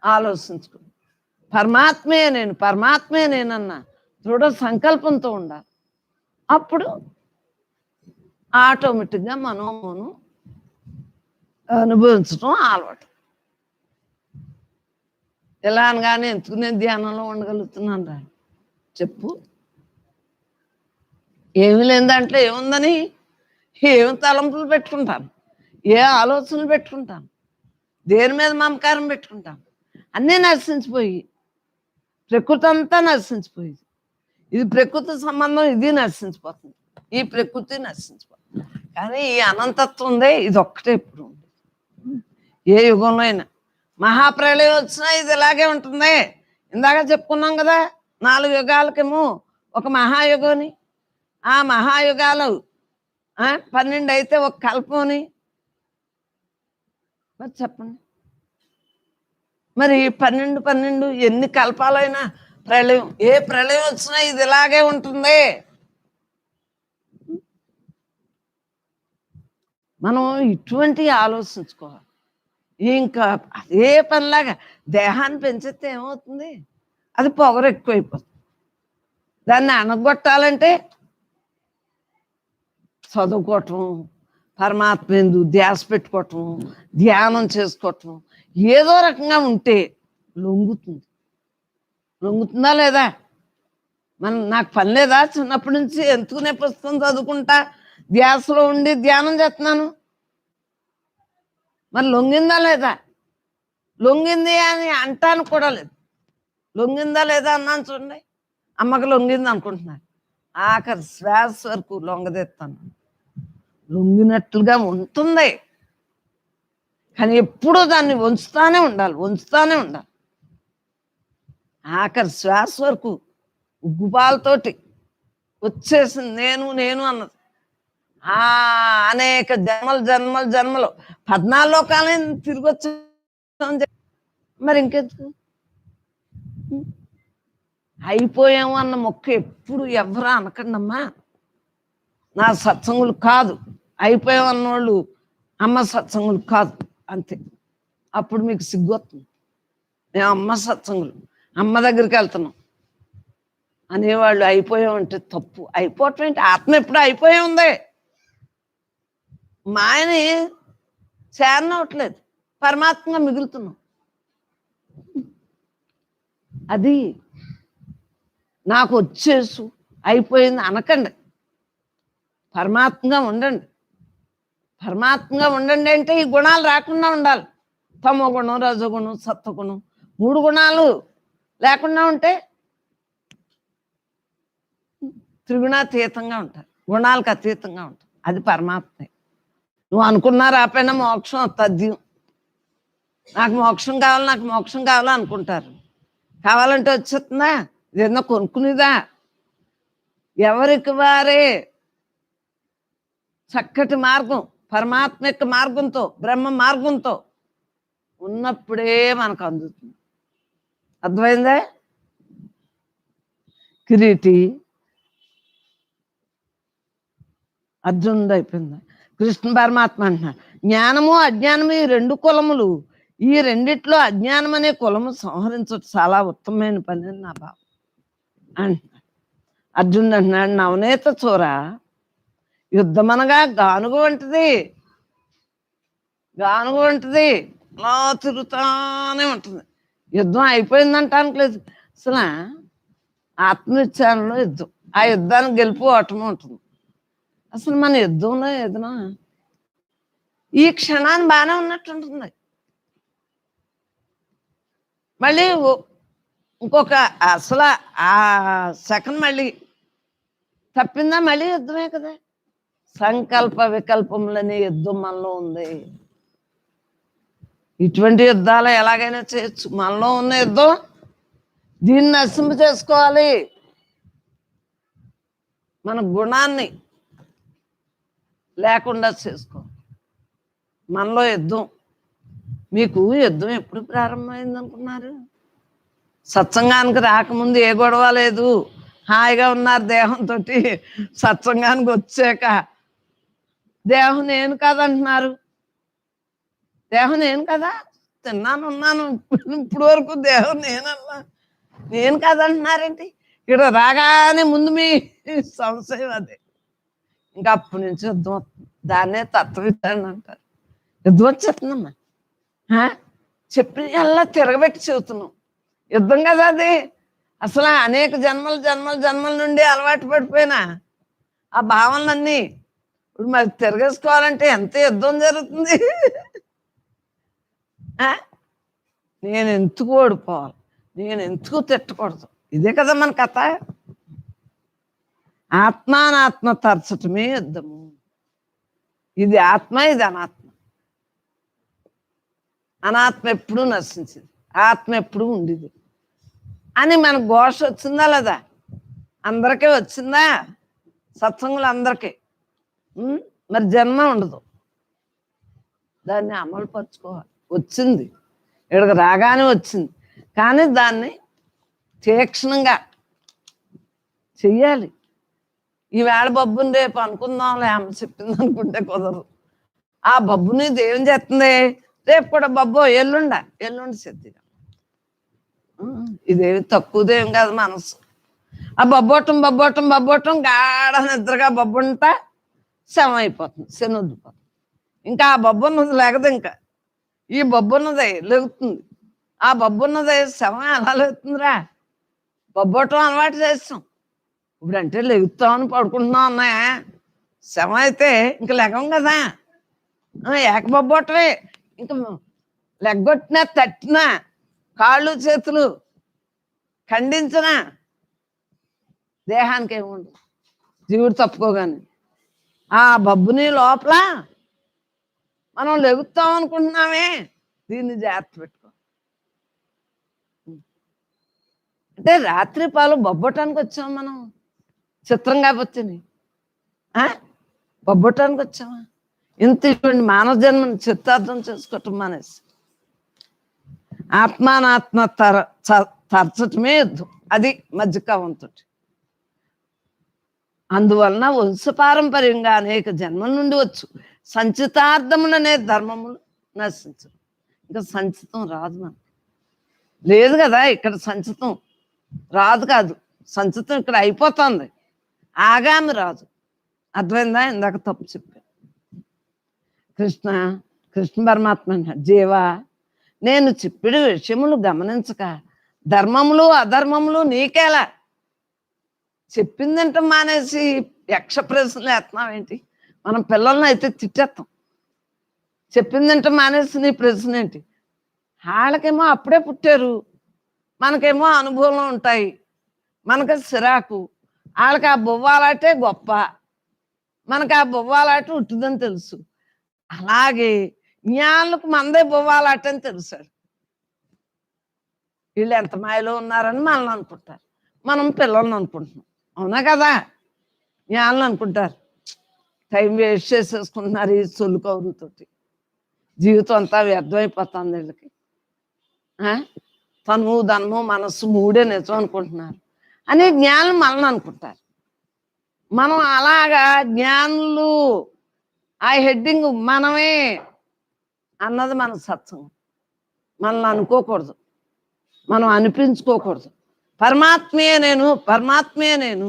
ఆలోచించుకో. పరమాత్మే నేను పరమాత్మే నేనన్న దృఢ సంకల్పంతో ఉండాలి. అప్పుడు ఆటోమేటిక్గా మనోమోను అనుభవించడం అలవాటు. ఇలా అనగానే ఎందుకు నేను ధ్యానంలో ఉండగలుగుతున్నాను రా చెప్పు. ఏమి లేని దాంట్లో ఏముందని ఏమి తలంపులు పెట్టుకుంటాను, ఏ ఆలోచనలు పెట్టుకుంటాను, దేని మీద మమకారం పెట్టుకుంటాను. అన్నీ నశించిపోయి, ప్రకృతి అంతా నశించిపోయింది. ఇది ప్రకృతి సంబంధం, ఇది నశించిపోతుంది, ఈ ప్రకృతి నశించిపోతుంది. కానీ ఈ అనంతత్వం ఉందే, ఇది ఒక్కటే ఎప్పుడు ఉంది. ఏ యుగంలో అయినా మహాప్రళయం వచ్చినా ఇది ఇలాగే ఉంటుంది. ఇందాక చెప్పుకున్నాం కదా, 4 యుగాలకేమో ఒక మహాయుగని, ఆ మహాయుగాలు 12 అయితే ఒక కల్పని. మరి చెప్పండి, మరి 12 ఎన్ని కల్పాలైనా ప్రళయం, ఏ ప్రళయం వచ్చినా ఇది ఇలాగే ఉంటుంది. మనం ఇటువంటి ఆలోచించుకోవాలి. ఇంకా అదే పనిలాగా దేహాన్ని పెంచితే ఏమవుతుంది, అది పొగరు ఎక్కువైపోతుంది. దాన్ని అనగొట్టాలంటే చదువుకోవటం, పరమాత్మ ఎందు ధ్యాస పెట్టుకోవటం, ధ్యానం చేసుకోవటం, ఏదో రకంగా ఉంటే లొంగుతుంది. లొంగుతుందా లేదా? నాకు పని లేదా? చిన్నప్పటి నుంచి ఎందుకునే పుస్తకం చదువుకుంటా ధ్యాసలో ఉండి ధ్యానం చేస్తున్నాను. మరి లొంగిందా లేదా? లొంగింది అని అంటాను కూడా లేదు. లొంగిందా లేదా అన్నాను చూడండి. అమ్మకి లొంగింది అనుకుంటున్నారు, ఆఖరి శ్వాస వరకు లొంగదెత్తాను. లొంగినట్లుగా ఉంటుంది, కానీ ఎప్పుడూ దాన్ని వంచుతానే ఉండాలి, వంచుతానే ఉండాలి. ఆఖరి శ్వాస వరకు ఉగ్గుపాలతోటి వచ్చేసింది నేను నేను అన్నది. అనేక జన్మలు 14 లోకాలే తిరిగి వచ్చా. మరి ఇంకెందుకు అయిపోయాము అన్న మొక్క ఎప్పుడు ఎవరు అనకండి అమ్మా. నా సత్సంగులు కాదు, అయిపోయాం అన్నోళ్ళు అమ్మ సత్సంగులు కాదు, అంతే. అప్పుడు మీకు సిగ్గొస్తుంది. మేము అమ్మ సత్సంగులు, అమ్మ దగ్గరికి వెళ్తున్నాం అనేవాళ్ళు అయిపోయామంటే తప్పు. అయిపోవటం ఏంటి? ఆత్మ ఎప్పుడు అయిపోయా ఉంది. మాయని చేరనవట్లేదు, పరమాత్మగా మిగులుతున్నాం. అది నాకు వచ్చేసు అయిపోయింది అనకండి, పరమాత్మగా ఉండండి. పరమాత్మగా ఉండండి అంటే ఈ గుణాలు రాకుండా ఉండాలి. తమో గుణం, రజోగుణం, సత్వగుణం, 3 గుణాలు లేకుండా ఉంటే త్రిగుణాతీతంగా ఉంటారు, గుణాలకు అతీతంగా ఉంటారు. అది పరమాత్మే. నువ్వు అనుకున్నా రాపోయినా మోక్షం తథ్యం. నాకు మోక్షం కావాలి, నాకు మోక్షం కావాలి అనుకుంటారు. కావాలంటే వచ్చేస్తుందా? ఏదన్నా కొనుక్కునేదా? ఎవరికి వారే చక్కటి మార్గం, పరమాత్మ యొక్క మార్గంతో, బ్రహ్మ మార్గంతో ఉన్నప్పుడే మనకు అందుతుంది. అర్థమైందా? కిరీటి అర్జునుడు అయిపోయిందా? కృష్ణ పరమాత్మ అంటున్నాడు, జ్ఞానము అజ్ఞానము ఈ 2 కులములు, ఈ రెండిట్లో అజ్ఞానం అనే కులము సంహరించడం చాలా ఉత్తమమైన పని అని నా భావం అంటున్నాడు. అర్జునుడు అంటున్నాడు, నవనేత చూర, యుద్ధం అనగా గానుగు వంటిది, గానుగు వంటిది, అలా తిరుగుతానే ఉంటుంది. యుద్ధం అయిపోయిందంటానికి లేదు. అసలు ఆత్మవిచారణలో యుద్ధం, ఆ యుద్ధానికి గెలుపు ఓటమి ఉంటుంది. అసలు మన యుద్ధంలో ఏదైనా ఈ క్షణాన్ని బాగానే ఉన్నట్టు ఉంటుంది, మళ్ళీ ఇంకొక అసలు ఆ సెకండ్ మళ్ళీ తప్పిందా మళ్ళీ యుద్ధమే కదా. సంకల్ప వికల్పములనే యుద్ధం మనలో ఉంది. ఇటువంటి యుద్ధాలు ఎలాగైనా చేయొచ్చు. మనలో ఉన్న యుద్ధం దీన్ని నశింప చేసుకోవాలి. మన గుణాన్ని లేకుండా చేసుకోవాలి. మనలో యుద్ధం. మీకు యుద్ధం ఎప్పుడు ప్రారంభమైంది అనుకున్నారు? సత్సంగానికి రాకముందు ఏ గొడవ లేదు, హాయిగా ఉన్నారు దేహంతో. సత్సంగానికి వచ్చాక దేహం నేను కాదంటున్నారు. దేహం నేను కదా, తిన్నాను ఉన్నాను, ఇప్పుడు వరకు దేహం నేనన్నా, నేను కాదంటున్నారేంటి? ఇక్కడ రాగానే ముందు మీ సంశయం అదే. ఇంకా అప్పటి నుంచి యుద్ధం వస్తుంది. దాన్నే తత్వవిచారణ అంటారు. యుద్ధం వచ్చేస్తుందమ్మా. చెప్పిన అలా తిరగబెట్టి చెబుతున్నాం. యుద్ధం కదా అది. అసలు అనేక జన్మల జన్మల జన్మల నుండి అలవాటు పడిపోయినా ఆ భావనలన్నీ ఇప్పుడు మరి తిరగేసుకోవాలంటే ఎంత యుద్ధం జరుగుతుంది. నేను ఎందుకు ఓడిపోవాలి, నేను ఎందుకు తిట్టకూడదు, ఇదే కదా మన కథ. ఆత్మానాత్మ తరచటమే యుద్ధము. ఇది ఆత్మ, ఇది అనాత్మ. అనాత్మ ఎప్పుడూ నశించింది, ఆత్మ ఎప్పుడూ ఉండేది అని మన ఘోష వచ్చిందా లేదా? అందరికీ వచ్చిందా? సత్సంగులు అందరికీ. మరి జన్మ ఉండదు, దాన్ని అమలు పరుచుకోవాలి. వచ్చింది, ఇక్కడికి రాగానే వచ్చింది, కానీ దాన్ని తీక్షణంగా చెయ్యాలి. ఈవేళ బబ్బుని రేపు అనుకుందాంలే అమ్మ చెప్పింది అనుకుంటే కుదరదు. ఆ బబ్బుని ఏం చేస్తుంది? రేపు కూడా బబ్బో, ఎల్లుండి చెప్తుంది. ఇదేమి తక్కువదేం కాదు మనసు. ఆ బబ్బోటం గాఢ నిద్రగా బబ్బుంటా శవం అయిపోతుంది, శనొద్దుపోతుంది. ఇంకా ఆ బొబ్బున్నది లేకదు. ఇంకా ఈ బొబ్బున్నది లెగుతుంది. ఆ బొబ్బున్నది శవం ఎలా లెగుతుందిరా? బొబ్బోటం అలవాటు చేస్తాం. ఇప్పుడంటే లెగుతామని పడుకుంటున్నాం అన్నాయా? శవం అయితే ఇంక లెగం కదా, ఏకబొబ్బోటమే. ఇంక లెగ్గొట్టినా తట్టినా కాళ్ళు చేతులు ఖండించినా దేహానికి ఏముండదు, జీవుడు తప్పుకోగానే. ఆ బబ్బుని లోపల మనం లెగుతాం అనుకుంటున్నామే, దీన్ని జాగ్రత్త పెట్టుకో. అంటే రాత్రి పాలు బొబ్బటానికి వచ్చాం మనం, చిత్రం కాకపోతే బొబ్బటానికి వచ్చామా? ఇంత ఇటువంటి మానవ జన్మని చిత్తార్థం చేసుకోవటం మానేసి ఆత్మానాత్మ తరచటమే యుద్ధం. అది మధ్యకావంతో. అందువలన వంశపారంపర్యంగా అనేక జన్మల నుండి వచ్చు సంచితార్థములనే ధర్మములు నశించు. ఇంకా సంచితం రాదు మనకి, లేదు కదా. ఇక్కడ సంచితం రాదు కాదు, సంచితం ఇక్కడ అయిపోతుంది, ఆగామి రాదు. అర్థమైందా? ఇందాక తప్పు చెప్పాను. కృష్ణ పరమాత్మ జీవా, నేను చెప్పిడు విషయములు గమనించక ధర్మములు అధర్మములు నీకేలా? చెప్పిందంటే మానేసి యక్ష ప్రశ్నలు వేస్తున్నావేంటి? మనం పిల్లల్ని అయితే తిట్టేస్తాం. చెప్పిందంటే మానేసి నీ ప్రశ్న ఏంటి? వాళ్ళకేమో అప్పుడే పుట్టారు, మనకేమో అనుభవంలో ఉంటాయి, మనకి సిరాకు. వాళ్ళకి ఆ బొవ్వాలాటే గొప్ప, మనకు ఆ బొవ్వాలాట ఉంటుందని తెలుసు. అలాగే జ్ఞానులకు మందే బొవ్వాలాటని తెలుసాడు. వీళ్ళు ఎంత మాయలో ఉన్నారని మనల్ని అనుకుంటారు, మనం పిల్లల్ని అనుకుంటున్నాం. అవునా కదా? జ్ఞానులు అనుకుంటారు టైం వేస్ట్ చేసేసుకుంటున్నారు ఈ సొల్లు కౌరుతోటి, జీవితం అంతా వ్యర్థమైపోతుంది వీళ్ళకి. తను ధనము మనస్సు మూడే నిజం అనుకుంటున్నారు అని జ్ఞానులు మనల్ని అనుకుంటారు. మనం అలాగా జ్ఞానులు ఆ హెడ్డింగ్ మనమే అన్నది మన సత్సంగం. మనల్ని అనుకోకూడదు, మనం అనిపించుకోకూడదు. పరమాత్మయే నేను.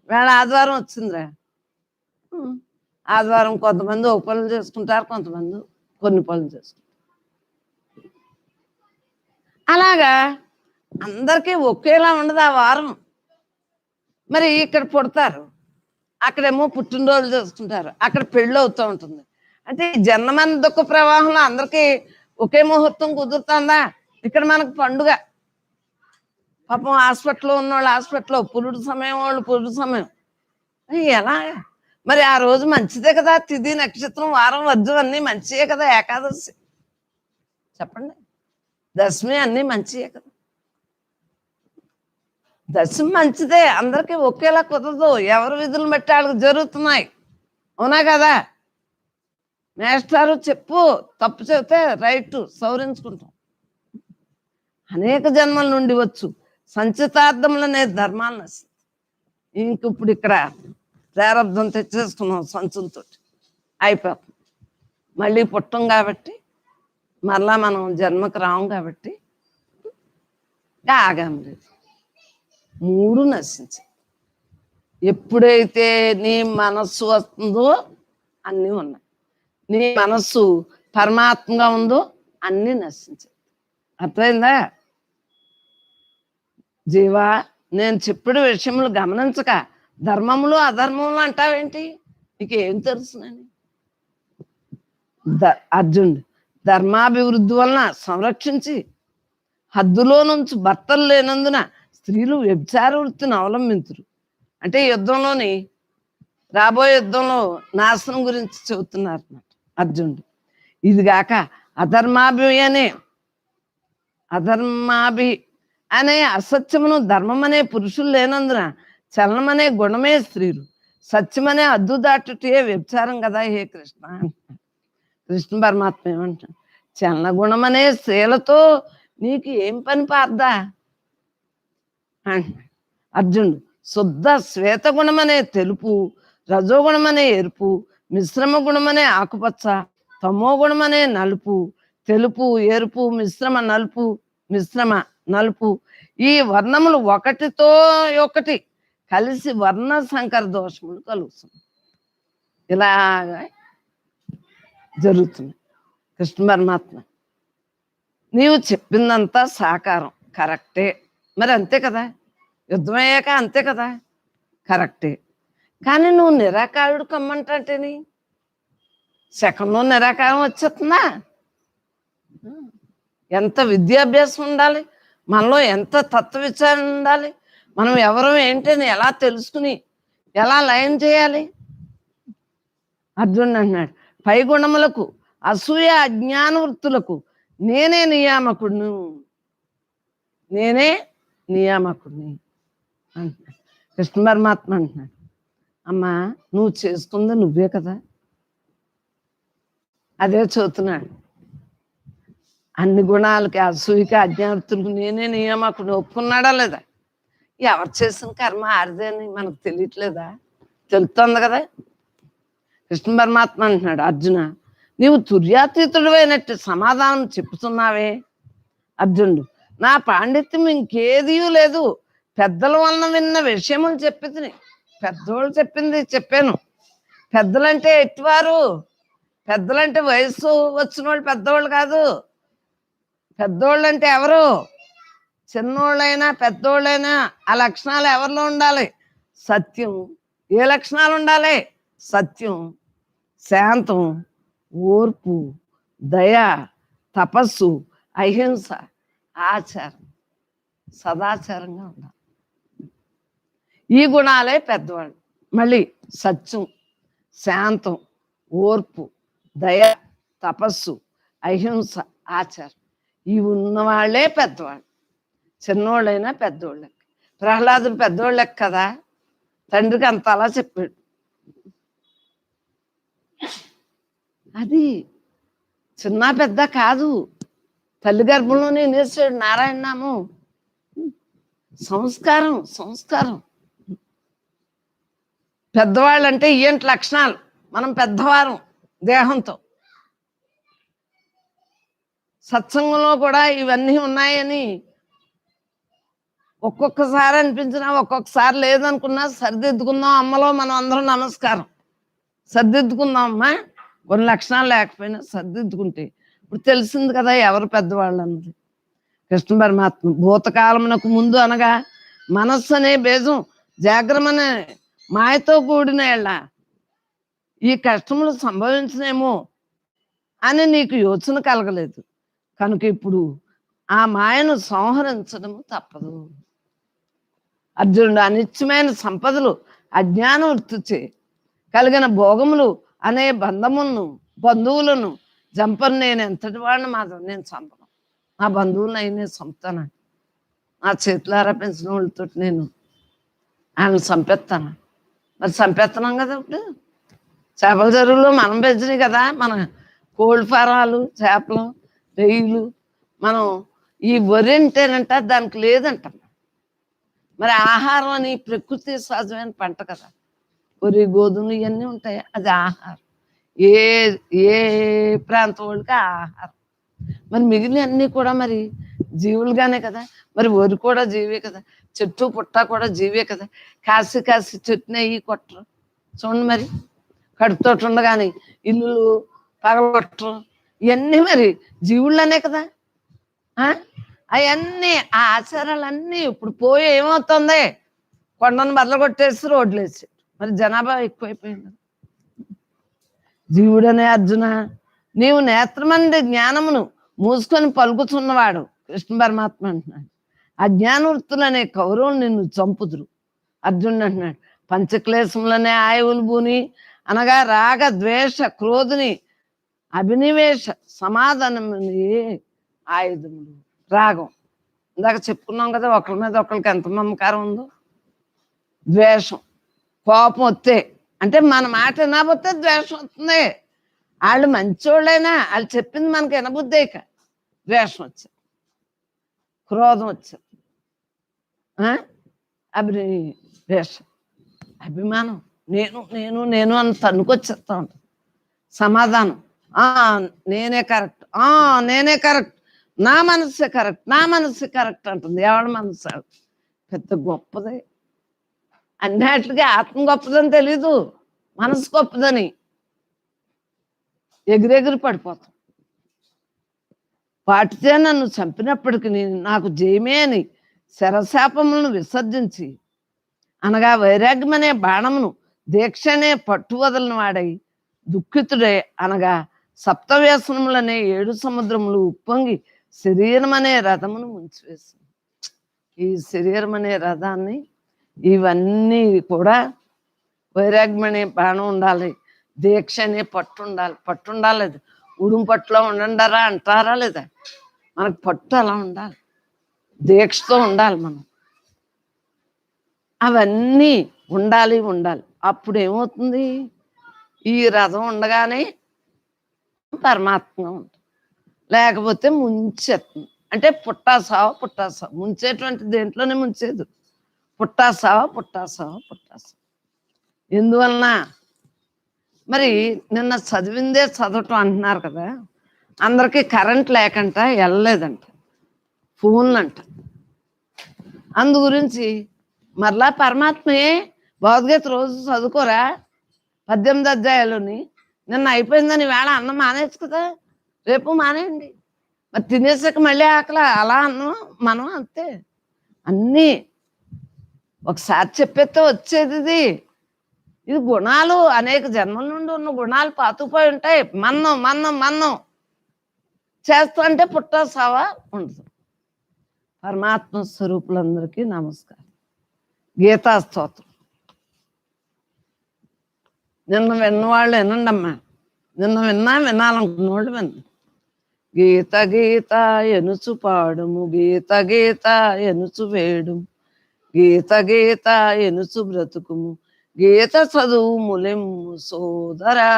వేళ ఆదివారం వచ్చిందిరా, ఆదివారం కొంతమంది ఒక పనులు చేసుకుంటారు, కొంతమంది కొన్ని పనులు చేసుకుంటారు. అలాగా అందరికీ ఒకేలా ఉండదు ఆ వారం. మరి ఇక్కడ పుడతారు, అక్కడేమో పుట్టినరోజులు చేసుకుంటారు, అక్కడ పెళ్ళి అవుతూ ఉంటుంది. అంటే జన్మమైన దుఃఖ ప్రవాహంలో అందరికీ ఒకే ముహూర్తం కుదురుతుందా? ఇక్కడ మనకు పండుగ. పాపం హాస్పిటల్లో ఉన్నవాళ్ళు హాస్పిటల్లో, పురుడు సమయం వాళ్ళు పురుడు సమయం. ఎలా మరి? ఆ రోజు మంచిదే కదా, తిథి నక్షత్రం వారం వర్జం అన్నీ మంచియే కదా. ఏకాదశి చెప్పండి, దశమి అన్నీ మంచియే కదా. దశమి మంచిదే, అందరికీ ఒకేలా కుదరదు, ఎవరి విధులు బట్టి వాళ్ళకి జరుగుతున్నాయి. అవునా కదా? మేస్టారు చెప్పు, తప్పు చెబితే రైట్ సవరించుకుంటాం. అనేక జన్మల నుండి వచ్చు సంచితార్థములనే ధర్మాలను ఇంక ఇప్పుడు ఇక్కడ ప్రారంభం తెచ్చేసుకున్నాం, సంచులతో అయిపోతుంది. మళ్ళీ పుట్టం కాబట్టి, మరలా మనం జన్మకు రాము కాబట్టి ఆగాం లేదు. మూడు నశించి ఎప్పుడైతే నీ మనస్సు వస్తుందో అన్నీ ఉన్నాయి, నీ మనస్సు పరమాత్మగా ఉందో అన్నీ నశించాయి. అర్థమైందా? జీవా, నేను చెప్పిన విషయములు గమనించక ధర్మములు అధర్మములు అంటావేంటి? నీకేం తెలుసునని. అర్జునుడు, ధర్మాభివృద్ధి వలన సంరక్షించి హద్దులో నుంచి భర్తలు లేనందున స్త్రీలు వ్యభిచార వృత్తిని అవలంబించరు. అంటే యుద్ధంలోని రాబోయే యుద్ధంలో నాశనం గురించి చెబుతున్నారు అన్నమాట అర్జునుడు. ఇదిగాక అధర్మాభి అనే అసత్యమును, ధర్మం అనే పురుషులు లేనందున చలనమనే గుణమే స్త్రీలు, సత్యమనే అద్దు దాటుటే వ్యభిచారం కదా హే కృష్ణ. కృష్ణ పరమాత్మ ఏమంటాడు? చలన గుణం అనే స్త్రీలతో నీకు ఏం పని పార్దా అంటున్నాడు అర్జునుడు. శుద్ధ శ్వేత గుణమనే తెలుపు, రజోగుణమనే ఎరుపు, మిశ్రమ గుణమనే ఆకుపచ్చ, తమో గుణమనే నలుపు, తెలుపు, ఎరుపు, మిశ్రమ నలుపు, ఈ వర్ణములు ఒకటితో ఒకటి కలిసి వర్ణ సంకర దోషములు కలుగుతుంది. ఇలాగ జరుగుతుంది. కృష్ణ పరమాత్మ నీవు చెప్పిందంతా సాకారం, కరెక్టే. మరి అంతే కదా, యుద్ధమయ్యాక అంతే కదా, కరెక్టే. కానీ నువ్వు నిరాకారుడు కమ్మంటేని సెకండ్లో నిరాకారం వచ్చేస్తుందా? ఎంత విద్యాభ్యాసం ఉండాలి మనలో, ఎంత తత్వ విచారణ ఉండాలి, మనం ఎవరు ఏంటని ఎలా తెలుసుకుని ఎలా లయం చేయాలి. అర్జునుడు అన్నాడు, పై గుణములకు అసూయ అజ్ఞాన వృత్తులకు నేనే నియామకుడును అంటున్నాడు. కృష్ణ పరమాత్మ అంటున్నాడు, అమ్మా నువ్వు చేసుకుంది నువ్వే కదా. అదే చదువుతున్నాడు, అన్ని గుణాలకి అసూయకి అజ్ఞానవృత్తులకు నేనే నియామకుడు. ఒప్పుకున్నాడా లేదా? ఎవరు చేసిన కర్మ ఆరిదే అని మనకు తెలియట్లేదా? తెలుస్తుంది కదా. కృష్ణ పరమాత్మ అంటున్నాడు, అర్జున నీవు తుర్యాతీతుడు అయినట్టు సమాధానం చెప్పుతున్నావే. అర్జునుడు, నా పాండిత్యం ఇంకేదీ లేదు, పెద్దల వలన విన్న విషయములు చెప్పి పెద్దోళ్ళు చెప్పింది చెప్పాను. పెద్దలంటే ఎట్టివారు? పెద్దలంటే వయసు వచ్చిన వాళ్ళు పెద్దవాళ్ళు కాదు. పెద్దోళ్ళు అంటే ఎవరు? చిన్నోళ్ళైనా పెద్దోళ్ళైనా ఆ లక్షణాలు ఎవరిలో ఉండాలి? సత్యం. ఏ లక్షణాలు ఉండాలి? సత్యం, శాంతం, ఓర్పు, దయ, తపస్సు, అహింస, ఆచారం, సదాచారంగా ఉండాలి. ఈ గుణాలే పెద్దవాళ్ళు. మళ్ళీ సత్యం, శాంతం, ఓర్పు, దయ, తపస్సు, అహింస, ఆచారం, ఇవి ఉన్నవాళ్లే పెద్దవాళ్ళు. చిన్నోళ్ళైనా పెద్దోళ్ళకి. ప్రహ్లాదుడు పెద్దోళ్ళకి కదా, తండ్రికి అంత అలా చెప్పాడు. అది చిన్న పెద్ద కాదు, తల్లి గర్భంలోనే నేర్చాడు నారాయణ నామం. సంస్కారం. పెద్దవాళ్ళంటే ఏంటి లక్షణాలు? మనం పెద్దవారం దేహంతో. సత్సంగంలో కూడా ఇవన్నీ ఉన్నాయని ఒక్కొక్కసారి అనిపించినా ఒక్కొక్కసారి లేదనుకున్నా సరిదిద్దుకుందాం. అమ్మలో మనం అందరం నమస్కారం, సర్దిద్దుకుందాం అమ్మా. కొన్ని లక్షణాలు లేకపోయినా సర్దిద్దుకుంటే ఇప్పుడు తెలిసింది కదా ఎవరు పెద్దవాళ్ళు అన్నది. కృష్ణ పరమాత్మ భూతకాలమునకు ముందు అనగా మనస్సు అనే బీజం జాగ్రమనే మాయతో కూడిన ఎళ్ళ ఈ కష్టములు సంభవించనేమో అని నీకు యోచన కలగలేదు కనుక ఇప్పుడు ఆ మాయను సంహరించడం తప్పదు. అర్జునుడు, అనిత్యమైన సంపదలు అజ్ఞాన వృత్తిచే కలిగిన భోగములు అనే బంధువులను చంపను. నేను ఎంతటి వాడిని మాత్రం నేను చంపను. నా బంధువులను అయి నేను చంపుతాను. నా చేతులారా పెంచిన వాళ్ళతో నేను ఆయన చంపేస్తాను. మరి చంపేస్తున్నాం కదా. ఇప్పుడు చేపల చెరువులో మనం పెంచినాయి కదా, మన కోళ్ళ ఫారాలు, చేపలు, రొయ్యలు. మనం ఈ వరి అంటేనంట దానికి లేదంట. మరి ఆహారం అని ప్రకృతి సహజమైన పంట కదా, వరి, గోధుమలు ఇవన్నీ ఉంటాయి. అది ఆహారం. ఏ ఏ ప్రాంతం వాళ్ళకి ఆహారం. మరి మిగిలిన అన్నీ కూడా మరి జీవులుగానే కదా. మరి వరి కూడా జీవే కదా, చెట్టు పుట్ట కూడా జీవే కదా. కాసి చెట్టునే ఈ కొట్టరు చూడండి. మరి కడుపుతోటి ఉండగానే ఇల్లులు పగలగొట్టరు, ఇవన్నీ మరి జీవుళ్ళనే కదా. అవన్నీ ఆ ఆచారాలన్నీ ఇప్పుడు పోయి ఏమవుతుంది, కొండను బద్దలు కొట్టేసి రోడ్లు వేసి, మరి జనాభా ఎక్కువైపోయింది. జీవుడనే అర్జున, నీవు నేత్రమంది జ్ఞానమును మూసుకొని పలుకుతున్నవాడు కృష్ణ పరమాత్మ అంటున్నాడు. అజ్ఞాన వృత్తులనే కౌరవులు నిన్ను చంపుదురు. అర్జునుడు అంటున్నాడు, పంచక్లేశములనే ఆయువులు భూని అనగా రాగ ద్వేష క్రోధుని అభినివేశ సమాధానముని ఆయుధములు. రాగం ఇందాక చెప్పుకున్నాం కదా, ఒకరి మీద ఒకరికి ఎంత మమకారం ఉందో. ద్వేషం, కోపం వస్తే అంటే మన మాట వినకపోతే ద్వేషం వస్తుంది. వాళ్ళు మంచోళ్ళైనా వాళ్ళు చెప్పింది మనకి వినబుద్దేక ద్వేషం వచ్చేది, క్రోధం వచ్చేది, అభినివేశం, అభిమానం, నేను నేను నేను అని తన్నుకొచ్చేస్తా ఉంటుంది. సమాధానం, నేనే కరెక్ట్, నేనే కరెక్ట్, నా మనస్సే కరెక్ట్, నా మనస్సే కరెక్ట్ అంటుంది. ఎవరి మనసు పెద్ద గొప్పది. అన్నిటికీ ఆత్మ గొప్పదని తెలీదు, మనసు గొప్పదని ఎగిరెగిరి పడిపోతాం. వాటితే నన్ను చంపినప్పటికీ నాకు జయమే అని శరశాపములను విసర్జించి అనగా వైరాగ్యమనే బాణమును దీక్షనే పట్టు వదలని వాడై దుఃఖితుడే అనగా సప్తవ్యసనములనే 7 సముద్రములు ఉప్పొంగి శరీరం అనే రథమును ముంచివేసింది. ఈ శరీరం అనే రథాన్ని ఇవన్నీ కూడా వైరాగ్యం అనే బాణం ఉండాలి, దీక్ష అనే పట్టు ఉండాలి. పట్టు ఉండాలి, ఉడుము పట్టులో ఉండండారా అంటారా లేదా? మనకు పట్టు అలా ఉండాలి, దీక్షతో ఉండాలి మనం. అవన్నీ ఉండాలి ఉండాలి. అప్పుడు ఏమవుతుంది, ఈ రథం ఉండగానే పరమాత్మగా ఉంటుంది. లేకపోతే ముంచేస్తుంది. అంటే పుట్టాసావా పుట్టాసావా, ముంచేటువంటి దేంట్లోనే ముంచేదు. పుట్టాసావా పుట్టాసావా పుట్టాసావా. ఎందువలన మరి నిన్న చదివిందే చదవటం అంటున్నారు కదా, అందరికీ కరెంట్ లేకంట వెళ్ళలేదంట, ఫోన్లు అంట. అందు గురించి మరలా పరమాత్మయే భగవద్గీత రోజు చదువుకోరా, 18 అధ్యాయాలని. నిన్న అయిపోయిందని వేళ అన్నం మానేచ్చు కదా, రేపు మానేయండి. మరి తినేసాక మళ్ళీ ఆకలి అలా అన్నం మనం అంతే. అన్నీ ఒకసారి చెప్పేస్తే వచ్చేది ఇది గుణాలు, అనేక జన్మల నుండి ఉన్న గుణాలు పాతుకుపోయి ఉంటాయి. మన్నం మన్నం మన్నం చేస్తా అంటే పుట్టాసావా ఉండదు. పరమాత్మ స్వరూపులందరికీ నమస్కారం. గీతా స్తోత్రం నిన్న విన్నవాళ్ళు వినండి అమ్మా, నిన్న వినాలనుకున్న వాళ్ళు వినండి. గీత గీత ఎనుచు పాడుము, గీత గీత ఎనుచు వేడుము, గీత గీత ఎనుచు బ్రతుకుము, గీత చదువు ములెమ్ము సోదరా,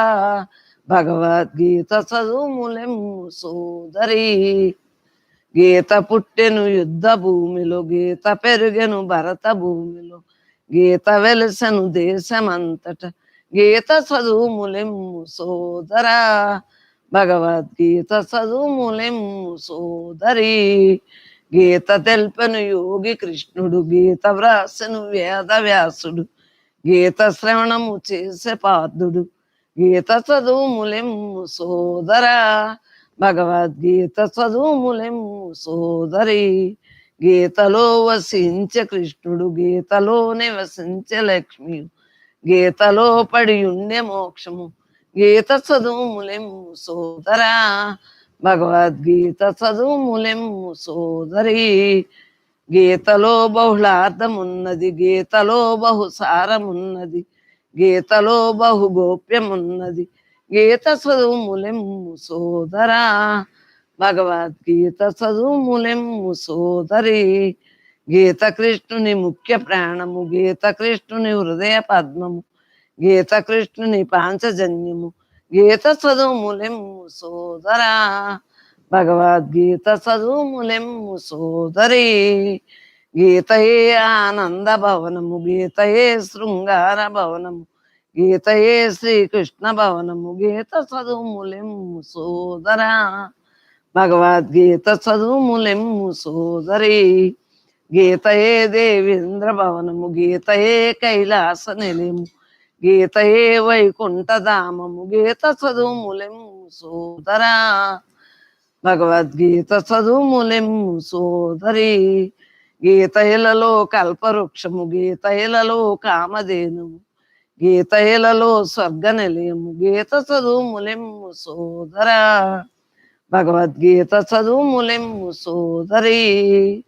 భగవద్గీత చదువు ములెమ్ము సోదరి. గీత పుట్టెను యుద్ధ భూమిలో, గీత పెరుగెను భరత భూమిలో, గీత వెలసెను దేశమంతట, గీత చదువు ములెమ్ము సోదరా, భగవద్గీత చదువు ములెమ్ము సోదరి. గీత తెల్పెను యోగి కృష్ణుడు, గీత వ్రాసెను వేద వ్యాసుడు, గీత శ్రవణము చేసే పార్థుడు, గీత చదువు ములెమ్ము సోదరా, భగవద్గీత చదువు ములెమ్ము సోదరి. గీతలో వసించే కృష్ణుడు, గీతలో నివసించే లక్ష్మి, గీతలో పడి ఉండే మోక్షము, గీత చదువు ములెమ్ము సోదరా, భగవద్గీత చదువు ములెమ్ము సోదరి. గీతలో బహుళార్థమున్నది, గీతలో బహుసారమున్నది, గీతలో బహు గోప్యమున్నది, గీత చదువు ములెమ్ము సోదరా, భగవద్గీత చదువు ములెమ్ము సోదరి. గీత కృష్ణుని ముఖ్య ప్రాణము, గీత కృష్ణుని హృదయ పద్మము, గీత కృష్ణుని పాంచజన్యము, గీత చదువు ములెమ్ము సోదరా, భగవద్గీత చదువు ములెమ్ము సోదరి. గీతయే ఆనంద భవనము, గీతయే శృంగార భవనము, గీతయే శ్రీకృష్ణ భవనము, గీత చదువు ములెమ్ము సోదరా, భగవద్గీత చదువు ములెమ్ము సోదరి. గీతయే దేవేంద్ర భవనము, గీతయే కైలాస నిలయము, గీతయే వైకుంఠధామము, గీత చదువు ములెమ్ము సోదరా, భగవద్గీత చదువుములెమ్ము సోదరి. గీతయిలలో కల్పవృక్షము, గీతయిలలో కామధేనువు, గీతయిలలో స్వర్గ నిలయము, గీత చదువుములెమ్ము సోదరా. భగవద్గీత చదువుములెమ్ము సోదరి.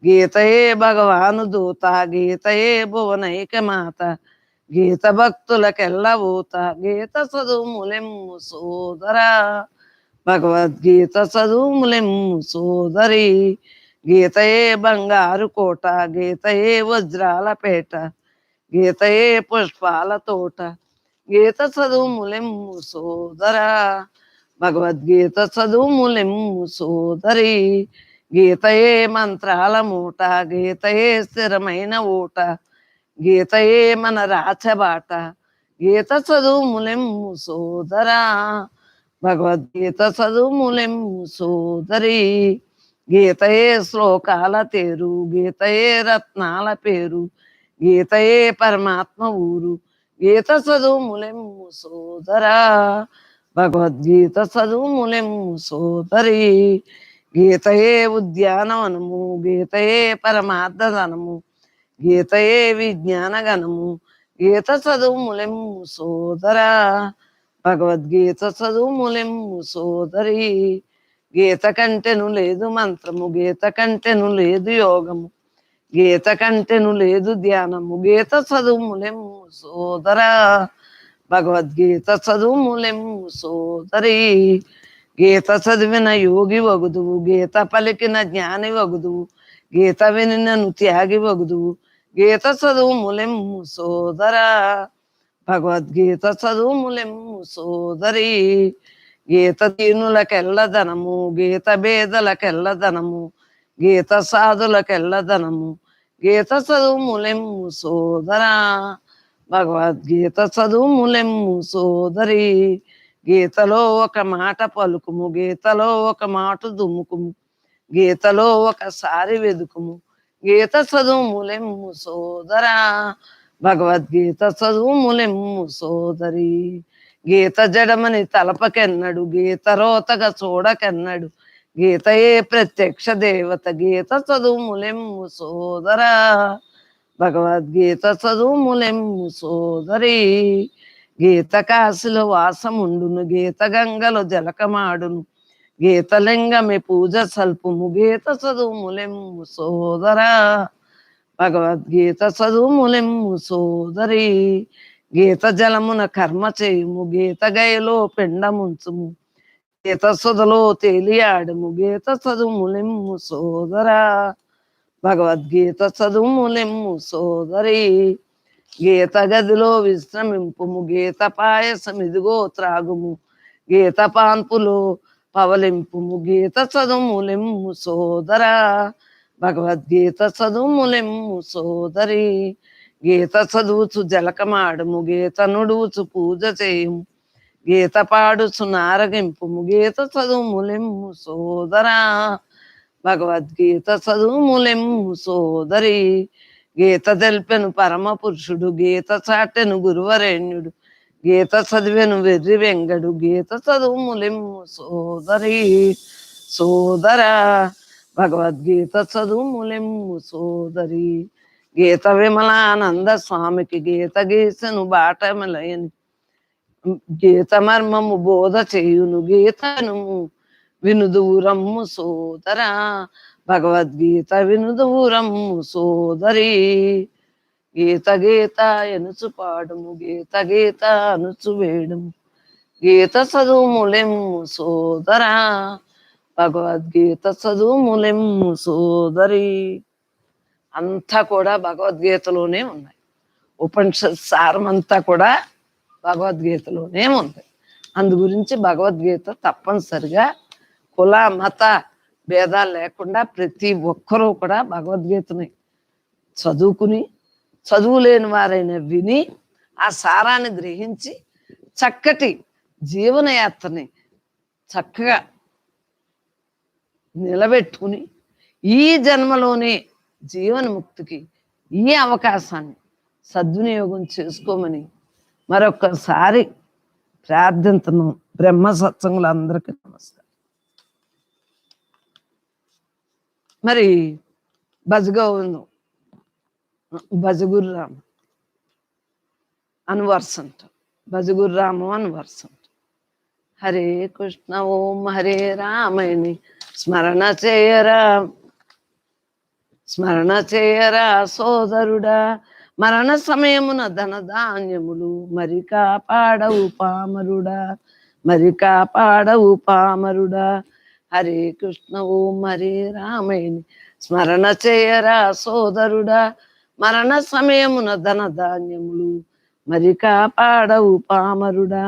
గీతయే భగవాను దూత, గీతయే భువనైక మాత, గీత భక్తులకెల్లవూత, గీత చదువుములెమ్ము సోదరా. భగవద్గీత చదువుములెమ్ము సోదరి. గీతయే బంగారు కోట, గీతయే వజ్రాల పేట, గీతయే పుష్పాల తోట, గీత చదువుములెమ్ము సోదరా. భగవద్గీత చదువుములెమ్ము సోదరి. గీతయే మంత్రాల మూట, గీతయే స్థిరమైన ఊట, గీతయే మన రాచబాట, గీత చదువుములెమ్ము సోదరా. భగవద్గీత చదువుములెమ్ము సోదరి. గీతయే శ్లోకాల తేరు, గీతయే రత్నాల పేరు, గీతయే పరమాత్మ ఊరు, గీత చదువుములెమ్ము సోదరా. భగవద్గీత చదువుములెమ్ము సోదరి. గీతయే ఉద్యానవనము, గీతయే పరమార్థధనము, గీతయే విజ్ఞానగణము, గీత చదువుములెమ్ము సోదరా. భగవద్గీత చదువుములెమ్ము సోదరి. గీత కంటెను లేదు మంత్రము, గీత కంటెను లేదు యోగము, గీత కంటెను లేదు ధ్యానము, గీత చదువుములెమ్ము సోదరా. భగవద్గీత చదువుములెమ్ము సోదరి. గీత చదివిన యోగి వగుదువు, గీత పలికిన జ్ఞాని వగుదువు, గీత వినినను త్యాగి వగుదువు, గీత చదువుములెమ్ము సోదరా. భగవద్గీత చదువుములెమ్ము సోదరి. గీత దీనులకెల్లదనము, గీత భేదలకెల్లదనము, గీత సాధులకెల్లదనము, గీత చదువుములెమ్ము సోదరా. భగవద్గీత చదువుములెమ్ము సోదరి. గీతలో ఒక మాట పలుకుము, గీతలో ఒక మాట దుముకుము, గీతలో ఒకసారి వెదుకుము, గీత చదువుములెమ్ము సోదరా. భగవద్గీత చదువుములెమ్ము సోదరి. గీత జడమని తలపకెన్నడు, గీత రోతగా చూడకెన్నడు, గీతయే ప్రత్యక్ష దేవత, గీత చదువుములెమ్ము సోదరా. భగవద్గీత చదువుములెమ్ము సోదరి. గీత కాశిలో వాసముండును, గీత గంగలో జలకమాడును, గీతలింగమే పూజ సల్పుము, గీత చదువుములెమ్ము సోదరా. భగవద్గీత చదువుములెమ్ము సోదరి. గీత జలమున కర్మ చేయుము, గీత గయలో పిండముంచుము, గీత సుధలో తేలియాడుము, గీత చదువుములెమ్ము సోదరా. భగవద్గీత చదువుములెమ్ము సోదరి. గీత గదిలో విశ్రమింపుము, గీత పాయసం ఇదిగో త్రాగుము, గీత పాన్పులో పవలింపుము, గీత చదువుములెమ్ము సోదరా. భగవద్గీత చదువుములెమ్ము సోదరి. గీత చదువుచు జలకమాడుము, గీత నుడువుచు పూజ చేయుము, గీత పాడుచు నారగింపుము, గీత చదువుములెమ్ము సోదరా. భగవద్గీత చదువుములెమ్ము సోదరి. గీత తెల్పెను పరమ పురుషుడు, గీత చాటెను గురువరేణ్యుడు, గీత చదివెను వెర్రి వెంగడు, గీత చదువుములెమ్ము సోదరి. సోదరా. భగవద్గీత చదువుములెమ్ము సోదరి. గీత విమలానంద స్వామికి గీత గీసెను బాటమలయని, గీత మర్మము బోధ చేయును, గీతను వినుదూరమ్ము సోదరా. భగవద్గీత వినుదూరమ్ము సోదరి. గీత గీత ఎనుచు పాడుము, గీత గీత అనుచు వేడుము, గీత చదువుములెమ్ము సోదరా. భగవద్గీత చదువుములెమ్ము సోదరి. అంతా కూడా భగవద్గీతలోనే ఉన్నాయి. ఉపనిషత్ సారం అంతా కూడా భగవద్గీతలోనే ఉంది. అందు గురించి భగవద్గీత తప్పనిసరిగా కుల మత భేదాలు లేకుండా ప్రతి ఒక్కరూ కూడా భగవద్గీతని చదువుకుని, చదువు లేని వారైనా విని ఆ సారాన్ని గ్రహించి చక్కటి జీవనయాత్రని చక్కగా నిలబెట్టుకుని ఈ జన్మలోనే జీవన్ముక్తికి ఈ అవకాశాన్ని సద్వినియోగం చేసుకోమని మరొకసారి ప్రార్థించును. బ్రహ్మ సత్సంగులందరికీ నమస్కారం. మరి భజగోవిందం, భజగుర్రామ అని వరుస అంటాం, భజగుర్రామం అని వరుస అంటాం. హరే కృష్ణ ఓం హరే రామని స్మరణ చేయరా, స్మరణ చేయరా సోదరుడా, మరణ సమయమున ధనధాన్యములు మరి కాపాడవు పామరుడా, మరి కాపాడవు పామరుడా. హరే కృష్ణ ఓం హరే రామని స్మరణ చేయరా సోదరుడా, మరణ సమయమున ధనధాన్యములు మరి కాపాడవు పామరుడా.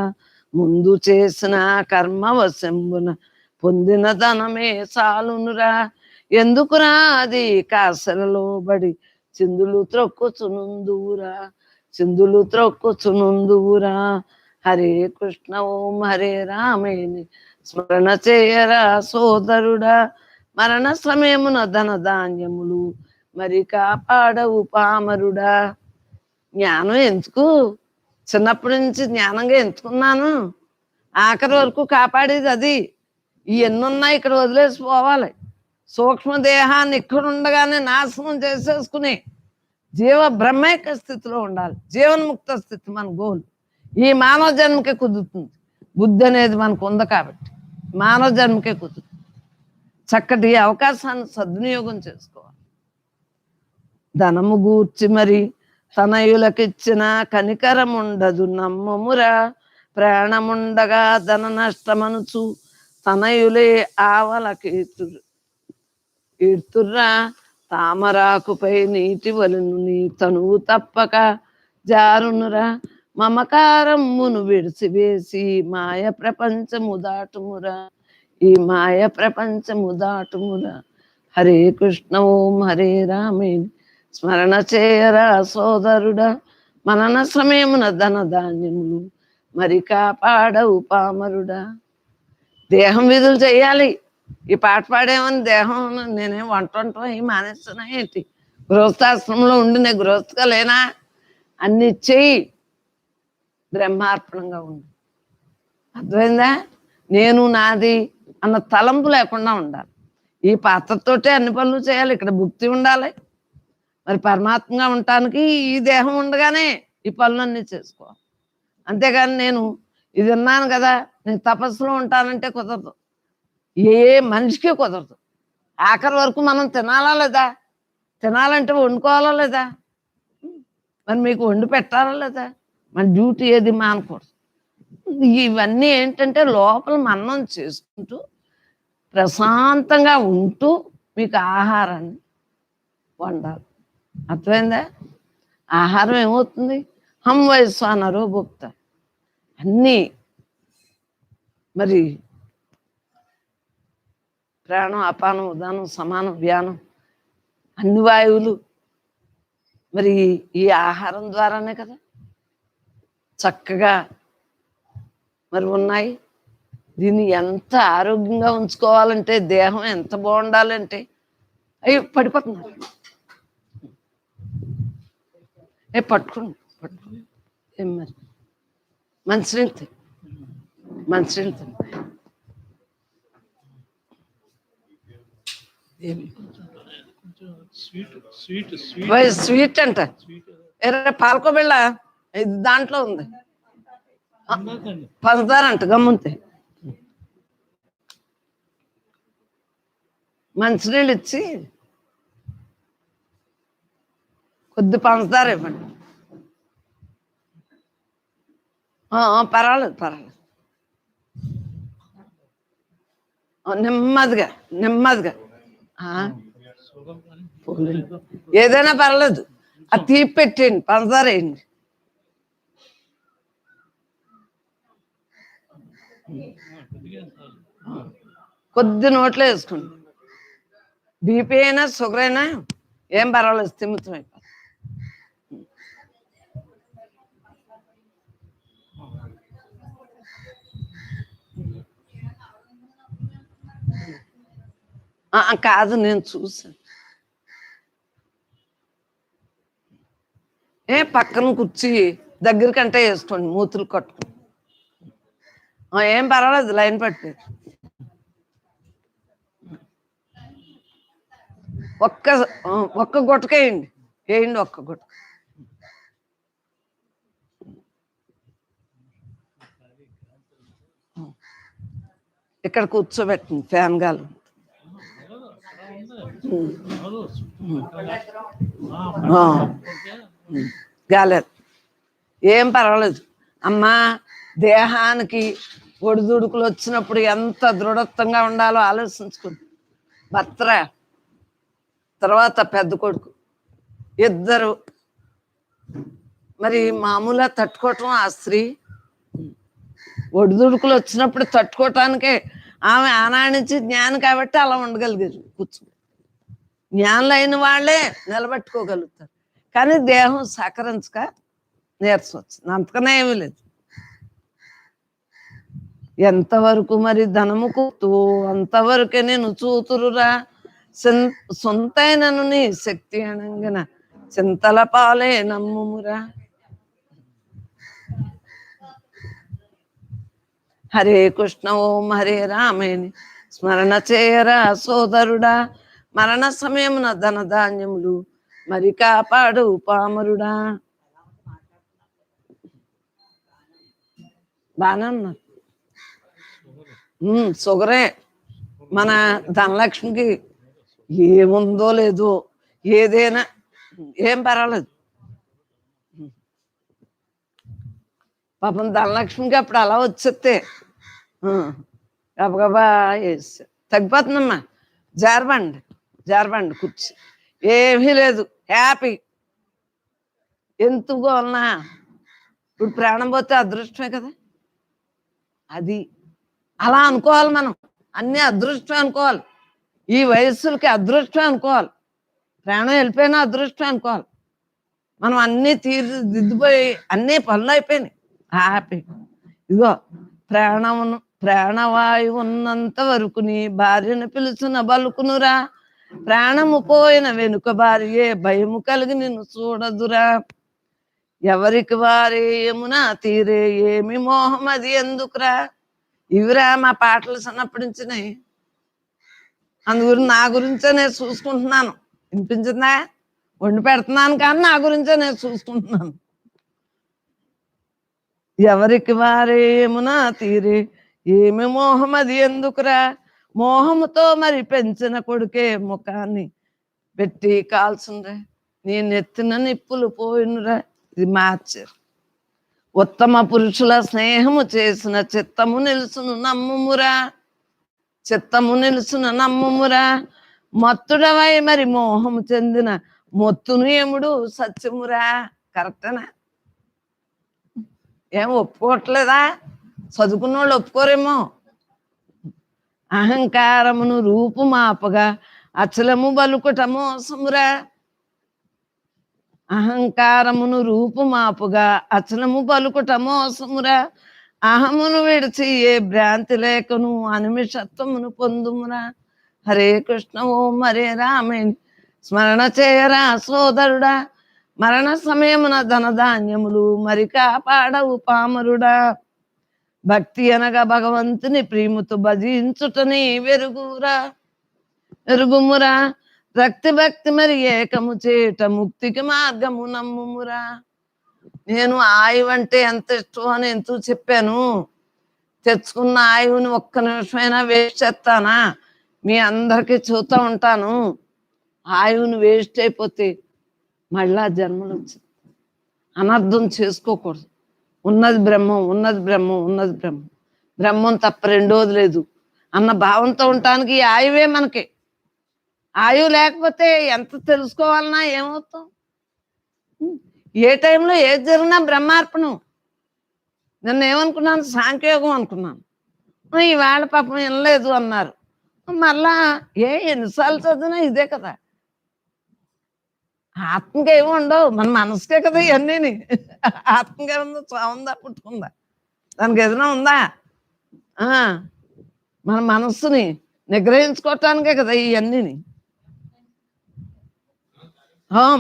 ముందు చేసిన కర్మ వశంబున పొందిన ధనమే చాలునురా, ఎందుకురా అది కాసరలో బడి చిందులు త్రొక్కుచునుందువురా, చిందులు త్రొక్కుచునుందువురా. హరే కృష్ణ ఓం హరే రామేని స్మరణ చేయరా సోదరుడా, మరణ సమయమున ధనధాన్యములు మరి కాపాడవు పామరుడా. జ్ఞానం ఎందుకు? చిన్నప్పటి నుంచి జ్ఞానంగా ఎంచుకున్నాను, ఆఖరి వరకు కాపాడేది అది. ఈ ఎన్నున్నాయి ఇక్కడ వదిలేసి పోవాలి. సూక్ష్మదేహాన్ని ఇక్కడ ఉండగానే నాశనం చేసేసుకుని జీవ బ్రహ్మైక స్థితిలో ఉండాలి. జీవన్ముక్త స్థితి మన గోల్. ఈ మానవ జన్మకే కుదురుతుంది. బుద్ధి అనేది మనకు ఉంది కాబట్టి మానవ జన్మకే కుదురుతుంది. చక్కటి అవకాశాన్ని సద్వినియోగం చేసుకోవాలి. ధనము గూర్చి మరి తనయులకిచ్చిన కనికరముండదు నమ్మమురా, ప్రాణముండగా ధన నష్టమనుచు తనయులే ఆవలకీర్తురు ఈర్తుర్రా. తామరాకుపై నీటి వలను నీ తనువు తప్పక జారునురా, మమకారమ్మును విడిచివేసి మాయ ప్రపంచము దాటుమురా, ఈ మాయ ప్రపంచము దాటుమురా. హరే కృష్ణ ఓం హరే రామేని స్మరణ చేయరా సోదరుడా, మనన సమయమున ధనధాన్యములు మరి కాపాడవు పామరుడా. దేహం విధులు చెయ్యాలి. ఈ పాట పాడేమని దేహం నేనేం వంటం ఏం మానేస్తున్నా ఏంటి? గృహస్థాశ్రమంలో ఉండి నేను గృహస్థగా లేనా? అన్ని చెయ్యి, బ్రహ్మార్పణంగా ఉండు. అర్థమైందా? నేను నాది అన్న తలంపు లేకుండా ఉండాలి. ఈ పాత్రతోటే అన్ని పనులు చేయాలి. ఇక్కడ భుక్తి ఉండాలి. మరి పరమాత్మగా ఉండటానికి ఈ దేహం ఉండగానే ఈ పనులన్నీ చేసుకోవాలి. అంతేగాని నేను ఇది ఉన్నాను కదా, నేను తపస్సులో ఉంటానంటే కుదరదు. ఏ మనిషికి కుదరదు. ఆఖరి వరకు మనం తినాలా లేదా? తినాలంటే వండుకోవాలా లేదా? మరి మీకు వండి పెట్టాలా లేదా? మన డ్యూటీ ఏది మానకూడదు. ఇవన్నీ ఏంటంటే లోపల మన్నం చేసుకుంటూ ప్రశాంతంగా ఉంటూ మీకు ఆహారాన్ని వండాలి. అర్థమైందా? ఆహారం ఏమవుతుంది? హం వైశ్వానరో భుక్త. అన్నీ మరి ప్రాణం, అపానం, ఉదానం, సమానం, వ్యానం, అన్ని వాయువులు మరి ఈ ఆహారం ద్వారానే కదా చక్కగా మరి ఉన్నాయి. దీన్ని ఎంత ఆరోగ్యంగా ఉంచుకోవాలంటే, దేహం ఎంత బాగుండాలంటే, అయ్యో పడిపోతున్నారు. పట్టుకోండి ఏం మరి మంచినీళ్ళు స్వీట్ అంట. పాలకోబిళ్ళ ఇది దాంట్లో ఉంది, పంచదార అంట. గమ్ముంతే మంచినీళ్ళు ఇచ్చి కొద్ది పంచదార ఇవ్వండి. పర్వాలేదు నెమ్మదిగా ఏదైనా పర్లేదు. అది తీపి పెట్టేయండి, పంచదార వేయండి. కొద్ది నోట్లో వేసుకోండి. బీపీ అయినా షుగర్ అయినా ఏం పర్వాలేదు, స్థిమితం అయిపోతుంది. కాదు, నేను చూసాను. పక్కన కుర్చీ దగ్గరికంటే వేసుకోండి, మూతులు కట్టుకుని. ఏం పర్వాలేదు, లైన్ పట్టి. ఒక్క ఒక్క గుట్టకేయండి, వేయండి ఒక్క గుట్ట. ఇక్కడ కూర్చోబెట్టండి, ఫ్యాన్ గాలి గాలేదు, ఏం పర్వాలేదు అమ్మా. దేహానికి ఒడిదుడుకులు వచ్చినప్పుడు ఎంత దృఢత్వంగా ఉండాలో ఆలోచించుకుని. భర్త తర్వాత పెద్ద కొడుకు ఇద్దరు మరి మామూలుగా తట్టుకోవటం. ఆ స్త్రీ ఒడిదుడుకులు వచ్చినప్పుడు తట్టుకోవటానికే ఆమె ఆనాడించి జ్ఞానం కాబట్టి అలా ఉండగలిగారు కూర్చుని. జ్ఞానులు అయిన వాళ్ళే నిలబెట్టుకోగలుగుతారు. కానీ దేహం సహకరించక నీరసం వచ్చింది, అంతకనే ఏమీ లేదు. ఎంతవరకు మరి ధనముకు అంతవరకే నేను చూతురురా, సొంతైనను నీ శక్తి అనంగిన చింతల పాలే నమ్ముమురా. హరే కృష్ణ ఓం హరే రామేని స్మరణ చేయరా సోదరుడా, మరణ సమయమున ధనధాన్యములు మరి కాపాడు పామరుడా. బాగానే ఉన్నారు. షుగరే మన ధనలక్ష్మికి ఏముందో లేదో ఏదైనా ఏం పర్వాలేదు. పాపం ధనలక్ష్మికి అప్పుడు అలా వచ్చేస్తే గబగబా వేసి తగ్గిపోతుందమ్మా. జారబండి కూర్చి, ఏమీ లేదు, హ్యాపీ. ఎందుకు అన్నా ఇప్పుడు ప్రాణం పోతే అదృష్టమే కదా. అది అలా అనుకోవాలి మనం, అన్నీ అదృష్టం అనుకోవాలి. ఈ వయస్సులకి అదృష్టం అనుకోవాలి, ప్రాణం వెళ్ళిపోయినా అదృష్టం అనుకోవాలి. మనం అన్నీ దిద్దుపోయి అన్నీ పనులు అయిపోయినాయి, హ్యాపీ. ఇదిగో ప్రాణవాయువు ఉన్నంత వరకు నీ భార్యను పిలుచున బలుకునురా, ప్రాణము పోయిన వెనుక భార్యే భయము కలిగి నిన్ను చూడదురా. ఎవరికి వారే యమునా తీరే ఏమి మోహం అది ఎందుకురా. ఇవిరా మా పాటలు చిన్నప్పటి నుంచినాయి. అందుగురించి నా గురించే నేను చూసుకుంటున్నాను. వినిపించిందా? వండి పెడుతున్నాను కానీ నా గురించే నేను చూసుకుంటున్నాను. ఎవరికి వారే యమునా తీరే ఏమి మోహం అది ఎందుకురా. మోహముతో మరి పెంచిన కొడుకే ముఖాన్ని పెట్టి కాల్చుండ్రా, నీ నెత్తిన నిప్పులు పోయినురా. ఇది మార్చారు. ఉత్తమ పురుషుల స్నేహము చేసిన చిత్తము నిలుసును నమ్ముమురా, చిత్తము నిలుసును నమ్ముమురా. మత్తుడవై మరి మోహము చెందిన మొత్తును ఎముడు సత్యమురా. కరెక్టేనా? ఏం ఒప్పుకోవట్లేదా? చదువుకున్న వాళ్ళు ఒప్పుకోరేమో. అహంకారమును రూపుమాపగా అచలము బలుకుట మోసమురా. అహంకారమును రూపుమాపుగా అచలము బలుకుట మోసమురా. అహమును విడిచి ఏ భ్రాంతి లేకను అనిమిషత్వమును పొందుమురా. హరే కృష్ణ ఓం హరే రామేని స్మరణ చేయరా సోదరుడా, మరణ సమయమున ధనధాన్యములు మరి కాపాడవు పామరుడా. భక్తి అనగా భగవంతుని ప్రేమతో భజించుటని వెరుగుమురా. భక్తి మరి ఏకము చేట ముక్తికి మార్గము నమ్ముమురా. నేను ఆయువు అంటే ఎంత ఇష్టం అని ఎంతో చెప్పాను. తెచ్చుకున్న ఆయువుని ఒక్క నిమిషమైనా వేస్ట్ చేస్తానా? మీ అందరికీ చూస్తూ ఉంటాను. ఆయువుని వేస్ట్ అయిపోతే మళ్ళా జన్మలు వచ్చింది. అనర్థం చేసుకోకూడదు. ఉన్నది బ్రహ్మం, ఉన్నది బ్రహ్మం, ఉన్నది బ్రహ్మం, బ్రహ్మం తప్ప రెండోది లేదు అన్న భావంతో ఉండటానికి ఈ ఆయువే మనకి. ఆయువు లేకపోతే ఎంత తెలుసుకోవాలన్నా ఏమవుతాం? ఏ టైంలో ఏది జరిగినా బ్రహ్మార్పణం. నిన్న ఏమనుకున్నాను? సాంఖ్యయోగం అనుకున్నాను. ఈవేళ పాపం వినలేదు అన్నారు. మళ్ళా ఎన్నిసార్లు చదివినా ఇదే కదా. ఆత్మకి ఏమి ఉండవు, మన మనసుకే కదా ఇవన్నీ. ఆత్మకే ఉందా, చావుందా, పుట్టుకుందా? దానికి ఏదైనా ఉందా? మన మనస్సుని నిగ్రహించుకోవటానికే కదా ఇవన్నీ.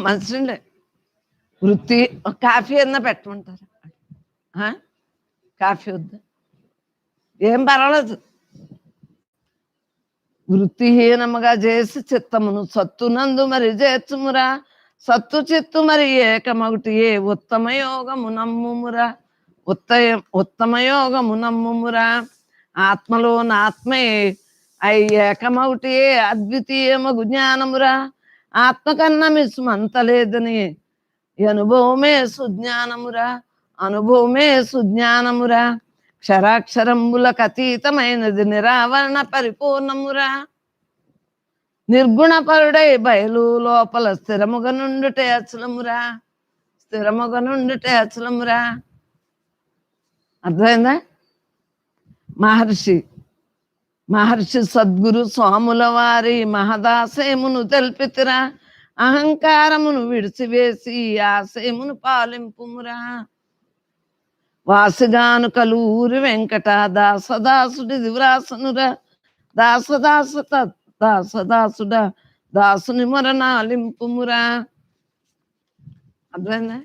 మంచిదండి. వృత్తి కాఫీ అన్నా పెట్టమంటారా? కాఫీ వద్దా? ఏం పర్వాలేదు. వృత్తిహీనముగా చేసి చిత్తమును సత్తునందు మరి చేర్చుమురా. సత్తు చిత్తు మరి ఏకమగుటియే ఉత్తమ యోగము నమ్ముమురా. ఉత్తమ యోగము నమ్ముమురా. ఆత్మలోన ఆత్మే అయి ఏకమగుటియే అద్వితీయమగు జ్ఞానమురా. ఆత్మ కన్నా మిస్మంత లేదని అనుభవమే సుజ్ఞానమురా. అనుభవమే సుజ్ఞానమురా. క్షరాక్షరంబులకు అతీతమైనది నిరావరణ పరిపూర్ణమురా. నిర్గుణపరుడై బయలు లోపల స్థిరముగా నుండుటే అచలమురా. స్థిరముగా నుండుటే అచలమురా. అర్థమైందా? మహర్షి సద్గురు స్వాముల వారి మహదాశయమును తెలిపితిరా. అహంకారమును విడిచివేసి ఆశయమును పాలింపుమురా. వాసుగాను కలూరి వెంకట దాసదాసుడి దివ్రాసనురా. దాసదాసుడ దాసుని మరణాలింపుమురా. అర్థమైందా?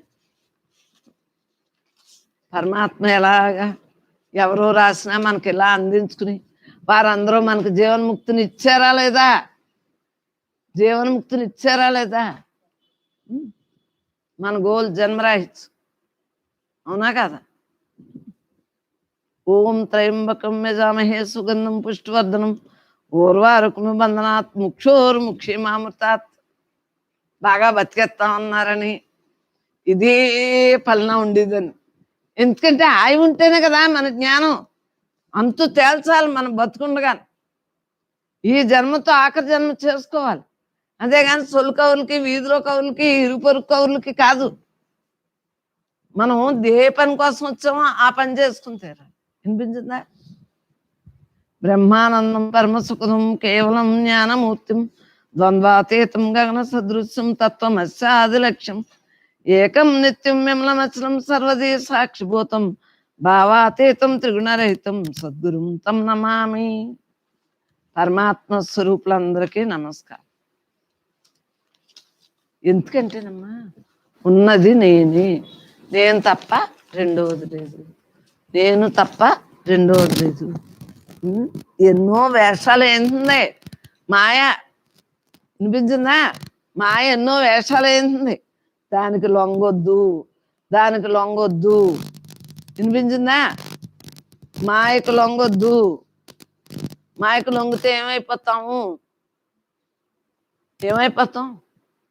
పరమాత్మ ఎలాగా ఎవరో రాసినా మనకి ఇలా అందించుకుని వారందరూ మనకు జీవన్ముక్తిని ఇచ్చారా లేదా? జీవన్ముక్తిని ఇచ్చారా లేదా? మన గోల్ జన్మరాహిత్యం. అవునా కదా? ఓం త్రయంబకం యజామహే సుగంధం పుష్టివర్ధనం ఊర్వారుకుమి బంధనాత్ ముక్షోర్ముక్షేమామృతాత్. బాగా బతికేస్తామన్నారని ఇదే పలన ఉండేదని. ఎందుకంటే ఆయి ఉంటేనే కదా మన జ్ఞానం అంతు తేల్చాలి. మనం బతుకుండగా ఈ జన్మతో ఆఖరి జన్మ చేసుకోవాలి. అంతేగాని సొలు కవులకి వీధిలో కవులకి ఇరుపొరు కవులకి కాదు. మనం ఏ పని కోసం వచ్చామో ఆ పని చేసుకుంటారు. వినిపించిందా? బ్రహ్మానందం పరమసుఖం కేవలం జ్ఞానమూర్తిం ద్వంద్వాతీతం గగన సదృశ్యం తత్వమస్యాది లక్ష్యం ఏకం నిత్యం విమలమచలం సర్వదీ సాక్షిభూతం భావాతీతం త్రిగుణరహితం సద్గురుం తం నమామి. పరమాత్మ స్వరూపులందరికీ నమస్కారం. ఎందుకంటేనమ్మా ఉన్నది నేనే. నేను తప్ప రెండవది లేదు. నేను తప్ప రెండవది లేదు. ఎన్నో వేషాలు ఏంటుంది మాయ. వినిపించిందా? మాయ ఎన్నో వేషాలు ఏంటుంది. దానికి లొంగొద్దు, దానికి లొంగొద్దు. వినిపించిందా? మాయకు లొంగొద్దు. మాయకు లొంగితే ఏమైపోతాము?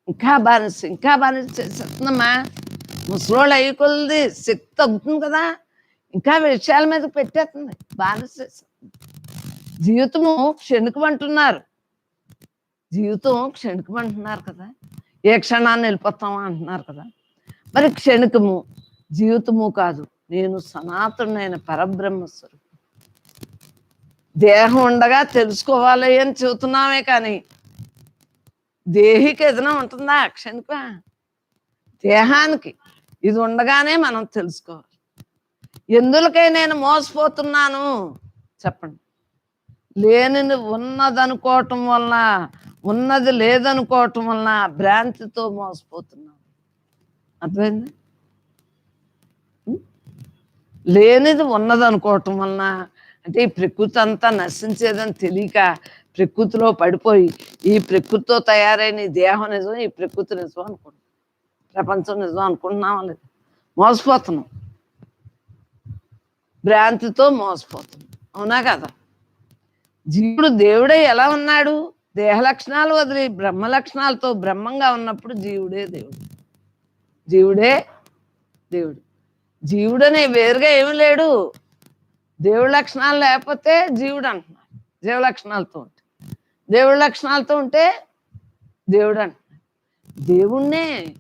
ఇంకా బానిస చేసేస్తుందమ్మా. ముసలోళ్ళు అయ్యి కొలది శక్తి తగ్గుతుంది కదా, ఇంకా విషయాల మీద పెట్టేస్తుంది. బానిస జీవితము క్షణికమంటున్నారు. కదా, ఏ క్షణాన్ని వెళ్ళిపోతామా అంటున్నారు కదా. మరి క్షణికము జీవితము కాదు. నేను సనాతనైన పరబ్రహ్మస్వరూపం. దేహం ఉండగా తెలుసుకోవాలి అని చెబుతున్నామే కానీ దేహికి ఏదైనా ఉంటుందా? క్షణిక దేహానికి ఇది ఉండగానే మనం తెలుసుకోవాలి. ఎందులకై నేను మోసపోతున్నాను చెప్పండి? లేనిది ఉన్నదనుకోవటం వలన, ఉన్నది లేదనుకోవటం వలన భ్రాంతితో మోసపోతున్నాను. అర్థమైంది? లేనిది ఉన్నదనుకోవటం వలన అంటే ఈ ప్రకృతి అంతా నశించేదని తెలియక ప్రకృతిలో పడిపోయి ఈ ప్రకృతితో తయారైన ఈ దేహం నిజం, ఈ ప్రకృతి నిజం అనుకుంటున్నాం, ప్రపంచం నిజం అనుకుంటున్నాం. లేదు, మోసపోతున్నాం. భ్రాంతితో మోసపోతున్నాం. అవునా కదా? జీవుడు దేవుడే ఎలా ఉన్నాడు? దేహ లక్షణాలు వదిలి బ్రహ్మ లక్షణాలతో బ్రహ్మంగా ఉన్నప్పుడు జీవుడే దేవుడు. జీవుడే దేవుడు. జీవుడనే వేరుగా ఏమి లేడు. దేవుడి లక్షణాలు లేకపోతే జీవుడు అంటున్నారు. జీవ లక్షణాలతో ఉంటే, దేవుడి లక్షణాలతో ఉంటే దేవుడు అంటున్నారు. దేవుణ్ణే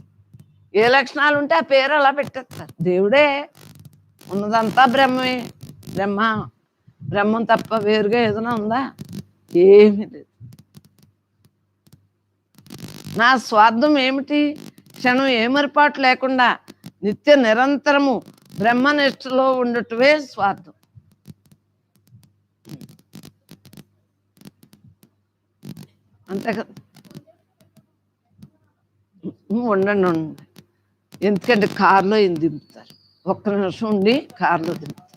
ఏ లక్షణాలు ఉంటే ఆ పేరు అలా పెట్టేస్తారు. దేవుడే. ఉన్నదంతా బ్రహ్మే. బ్రహ్మం తప్ప వేరుగా ఏదైనా ఉందా? ఏమీ లేదు. నా స్వార్థం ఏమిటి? క్షణం ఏమరిపాటు లేకుండా నిత్య నిరంతరము బ్రహ్మనిష్టలో ఉండటమే స్వార్థం. అంతే కదా? ఉండండి. ఎందుకంటే కారులో ఏం దింపుతారు. ఒక్క నిమిషం ఉండి కారులో దింపుతారు.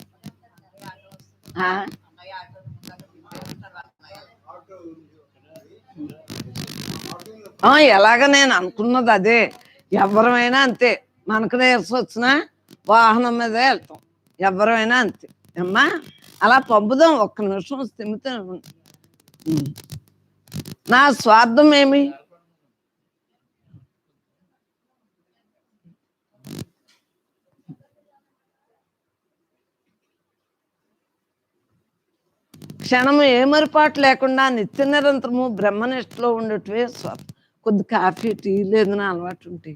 ఎలాగ నేను అనుకున్నది అదే. ఎవరమైనా అంతే, మనకు నీరసం వచ్చినా వాహనం మీదే వెళ్తాం, ఎవరమైనా అంతే అమ్మా. అలా పంపుదాం, ఒక్క నిమిషం స్థిమితం. నా స్వార్థం ఏమి? క్షణము ఏమరిపాటు లేకుండా నిత్య నిరంతరము బ్రహ్మనిష్టలో ఉండేటివే స్వార్థం. కొద్ది కాఫీ టీ లేదు నా అలవాటు ఉంటే,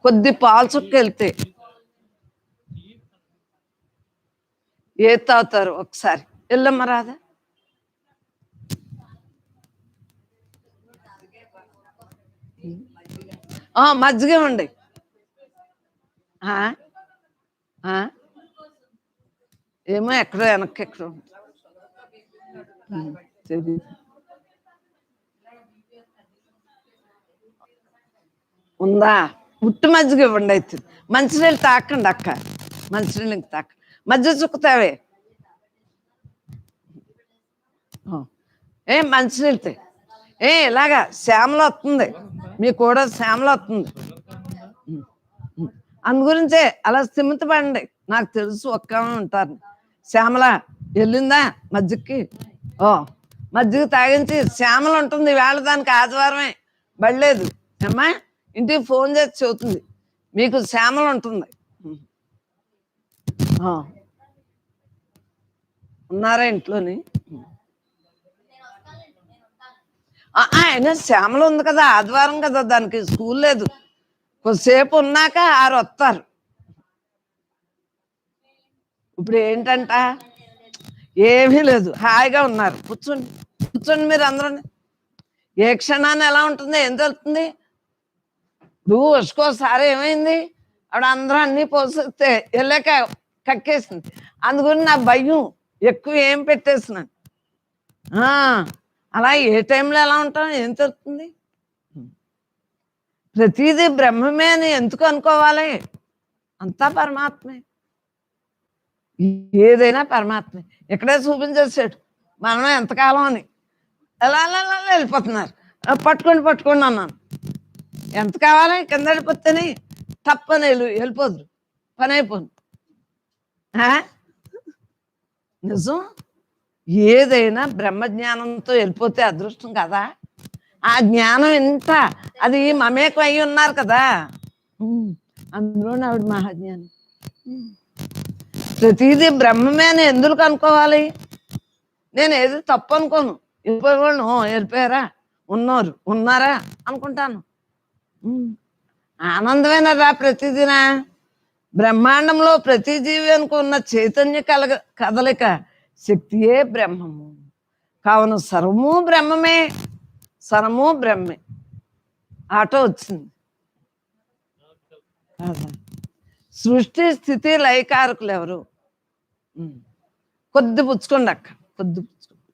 కొద్ది పాలు చుక్క వెళ్తే ఏ తాగుతారు ఒకసారి వెళ్ళమ్మ రాదా? మజ్జిగ ఉండి ఏమో ఎక్కడో వెనక్కి ఎక్కడో తెలియదు. ఉందా? ఉట్టు మజ్జిగ ఇవ్వండి అయితే. మంచినీళ్ళు తాకండి అక్క, మంచినీళ్ళకి తాక. మజ్జిగ చుక్కుతావే మంచినీళ్ళతో ఇలాగా శ్యామల వస్తుంది, మీకు కూడా శ్యామల వస్తుంది. అందు గురించే అలా స్థిమితపడండి. నాకు తెలుసు ఒక్క ఉంటారు. శ్యామల వెళ్ళిందా మజ్జిగకి? మజ్జిగ తాగించి శ్యామల ఉంటుంది. వేళ దానికి ఆదివారమే బడలేదు అమ్మా. ఇంటికి ఫోన్ చేసి చెబుతుంది మీకు శ్యామల ఉంటుంది. ఉన్నారా ఇంట్లోని? అయినా శ్యామల ఉంది కదా, ఆదివారం కదా, దానికి స్కూల్ లేదు. కొద్దిసేపు ఉన్నాక 6 వస్తారు. ఇప్పుడు ఏంటంట, ఏమీ లేదు, హాయిగా ఉన్నారు. కూర్చోండి కూర్చోండి మీరు అందరూ. ఏ క్షణాన్ని ఎలా ఉంటుందో ఏం తెలుస్తుంది? నువ్వు వచ్చుకోసారి ఏమైంది, ఆవిడ అందరూ అన్నీ పోసిస్తే వెళ్ళాక కక్కేసింది. అందుకని నా భయం ఎక్కువ ఏం పెట్టేసినాను. అలా ఏ టైంలో ఎలా ఉంటాం ఏం తెలుస్తుంది? ప్రతిదీ బ్రహ్మమే అని ఎందుకు అనుకోవాలి? అంతా పరమాత్మే, ఏదైనా పరమాత్మే. ఇక్కడే చూపించేసాడు మనం ఎంతకాలం అని. ఎలా అలా వెళ్ళిపోతున్నారు. పట్టుకోండి అన్నాను. ఎంత కావాలి కింద వెళ్ళిపోతేనే తప్పని వెళ్ళిపోదు, పని అయిపోను. నిజం, ఏదైనా బ్రహ్మజ్ఞానంతో వెళ్ళిపోతే అదృష్టం కదా. ఆ జ్ఞానం ఎంత, అది మమేకం అయి ఉన్నారు కదా, అందులో ఆవిడ మహాజ్ఞానం. ప్రతిదీ బ్రహ్మమే అని ఎందుకు అనుకోవాలి? నేను ఏది తప్పు అనుకోను. వెళ్ళిపోయేవాళ్ళు వెళ్ళిపోయారా, ఉన్నారా అనుకుంటాను. ఆనందమేనరా ప్రతిదినా. బ్రహ్మాండంలో ప్రతి జీవి అనుకున్న చైతన్య కదలిక శక్తియే బ్రహ్మము. కావున సర్వము బ్రహ్మమే, సర్వము బ్రహ్మే. ఆటో వచ్చింది. సృష్టి స్థితి లయకారకులు ఎవరు? కొద్ది పుచ్చుకోండి అక్క, కొద్ది పుచ్చుకోండి.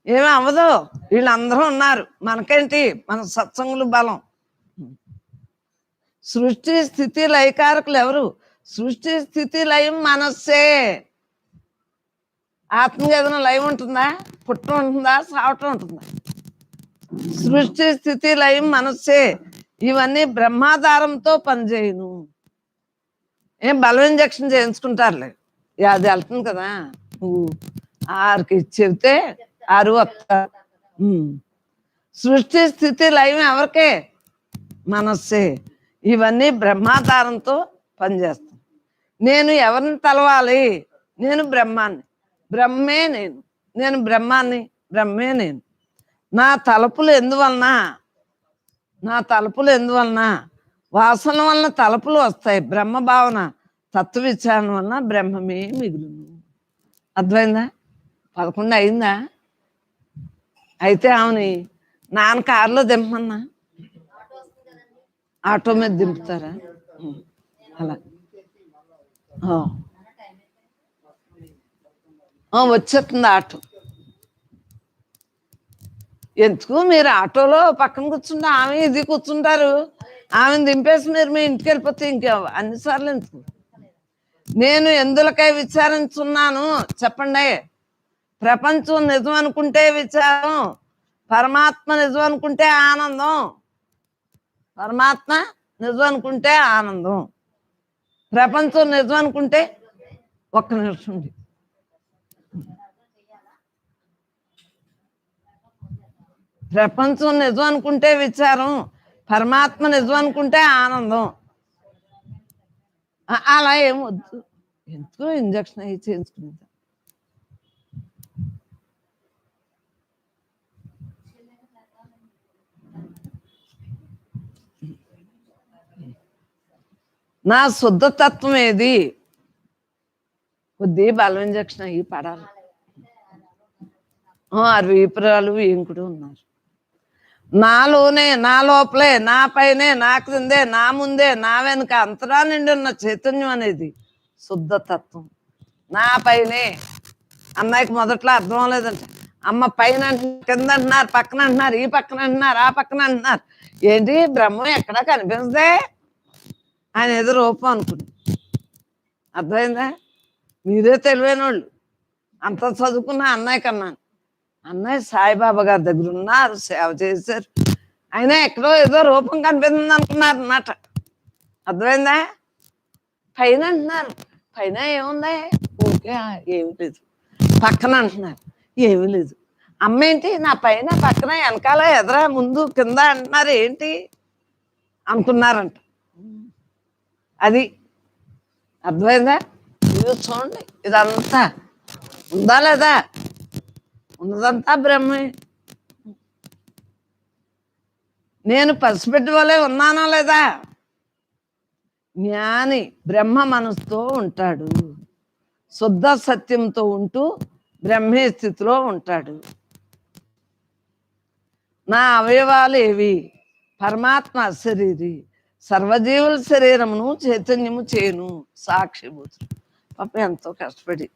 ఏమీ అవ్వదు, వీళ్ళందరూ ఉన్నారు. మనకేంటి, మన సత్సంగులు బలం. సృష్టి స్థితి లయకారకులు ఎవరు? సృష్టి స్థితి లయం మనస్సే. ఆత్మకి ఏదైనా లయం ఉంటుందా? పుట్టడం ఉంటుందా? సావటం ఉంటుందా? సృష్టి స్థితి లయం మనస్సే. ఇవన్నీ బ్రహ్మాధారంతో పనిచేయను. ఏం బలం ఇంజక్షన్ చేయించుకుంటారులే, అది వెళ్తుంది కదా. నువ్వు 6కి చెబితే 6 వస్తారు. సృష్టి స్థితి లయం ఎవరికే? మనస్సే. ఇవన్నీ బ్రహ్మాధారంతో పనిచేస్తాం. నేను ఎవరిని తలవాలి? నేను బ్రహ్మాన్ని, బ్రహ్మే నేను. నేను బ్రహ్మాన్ని, బ్రహ్మే నేను. నా తలుపులు ఎందువలన? వాసన వలన తలుపులు వస్తాయి. బ్రహ్మ భావన తత్వ విచారణ వలన బ్రహ్మమే మిగులును. అర్థమైందా? 11 అయిందా? అయితే ఆమెని నాన్న కారులో దింపమన్నా, ఆటో మీద దింపుతారా? అలా వచ్చేస్తుంది ఆటో. ఎందుకు మీరు ఆటోలో పక్కన కూర్చుంటే ఆమె ఇది కూర్చుంటారు, ఆమెను దింపేసి మీరు మీ ఇంటికి వెళ్ళిపోతే ఇంకా అన్నిసార్లు ఎందుకు? నేను ఎందులకై విచారించున్నాను చెప్పండి. ప్రపంచం నిజం అనుకుంటే విచారం, పరమాత్మ నిజం అనుకుంటే ఆనందం. పరమాత్మ నిజం అనుకుంటే ఆనందం, ప్రపంచం నిజం అనుకుంటే ఒక్క నిమిషం ఉంది. ప్రపంచం నిజం అనుకుంటే విచారం, పరమాత్మ నిజం అనుకుంటే ఆనందం. అలా ఏమొద్దు, ఎందుకు ఇంజక్షన్ అయ్యి చేయించుకుంటా. నా శుద్ధతత్వం ఏది? కొద్ది బలం ఇంజక్షన్ అయ్యి పడాలి. 60 ఇంకుడు ఉన్నారు నాలోనే, నా లోపలే, నా పైనే, నా క్రిందే, నా ముందే, నా వెనుక అంతరా నిండి ఉన్న చైతన్యం అనేది శుద్ధతత్వం. నా పైనే. అమ్మాయికి మొదట్లో అర్థం అవ్వలేదంటే, అమ్మ పైన కింద అంటున్నారు, పక్కన అంటున్నారు, ఈ పక్కన అంటున్నారు, ఆ పక్కన అంటున్నారు. ఏంటి బ్రహ్మం ఎక్కడా కనిపిస్తే ఆయన ఏదో రూపం అనుకుని. అర్థమైందా? మీరే తెలివైన వాళ్ళు. అంత చదువుకున్న అన్నయ్య కన్నాను. అన్నయ్య సాయిబాబా గారి దగ్గర ఉన్నారు, సేవ చేశారు. అయినా ఎక్కడో ఏదో రూపం కనిపిస్తుంది అనుకున్నారు అన్నమాట. అర్థమైందా? పైన అంటున్నారు, పైన ఏముంది? ఓకే, ఏమి లేదు. పక్కన అంటున్నారు, ఏమీ లేదు. అమ్మ ఏంటి నా పైన పక్కన వెనకాల ఎదరా ముందు కింద అంటున్నారు ఏంటి అనుకున్నారంట. అది అర్థమైందా? ఇది చూడండి, ఇదంతా ఉందా లేదా? ఉన్నదంతా బ్రహ్మే. నేను పసిపెట్టి వలె ఉన్నానా లేదా? జ్ఞాని బ్రహ్మ మనసుతో ఉంటాడు, శుద్ధ సత్యంతో ఉంటూ బ్రహ్మే స్థితిలో ఉంటాడు. నా అవయవాలు ఏవి? పరమాత్మ అశరీరి, సర్వజీవుల శరీరమును చైతన్యము చేను సాక్షిభూతులు. పాప ఎంతో కష్టపడి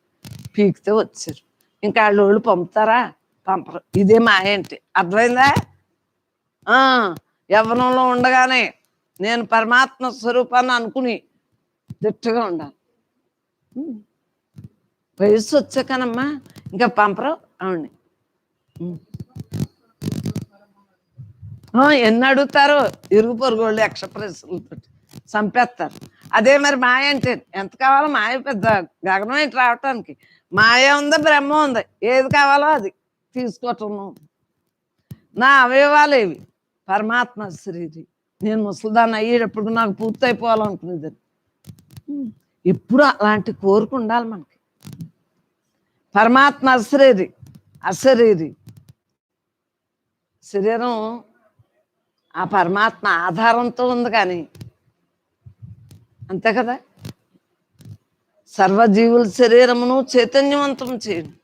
పీకితే వచ్చారు. ఇంకా వాళ్ళు పంపుతారా? పంపరు. ఇదే మాయ అంటే. అర్థమైందా? యవ్వనంలో ఉండగానే నేను పరమాత్మ స్వరూపాన్ని అనుకుని దిట్టగా ఉండాలి. వయస్సు వచ్చాకనమ్మా ఇంకా పంపరు ఆవిడ్ని. ఎన్ని అడుగుతారో ఇరుగు పొరుగు వాళ్ళు యక్ష ప్రశ్నలతో చంపేస్తారు. అదే మరి మాయ అంటే ఎంత కావాలో? మాయ పెద్ద గగనం ఏంటి రావటానికి? మాయ ఉందా, బ్రహ్మ ఉంది, ఏది కావాలో అది తీసుకోవటం. నా అవయవాలు ఏవి? పరమాత్మ శరీరి. నేను ముసలిదాన్ని అయ్యేటప్పుడు నాకు పూర్తి అయిపోవాలనుకునేది. ఎప్పుడు అలాంటి కోరిక ఉండాలి మనకి. పరమాత్మ అశరీరి, అశరీరి శరీరం ఆ పరమాత్మ ఆధారంతో ఉంది కానీ, అంతే కదా. సర్వజీవుల శరీరమును చైతన్యవంతం చేయండి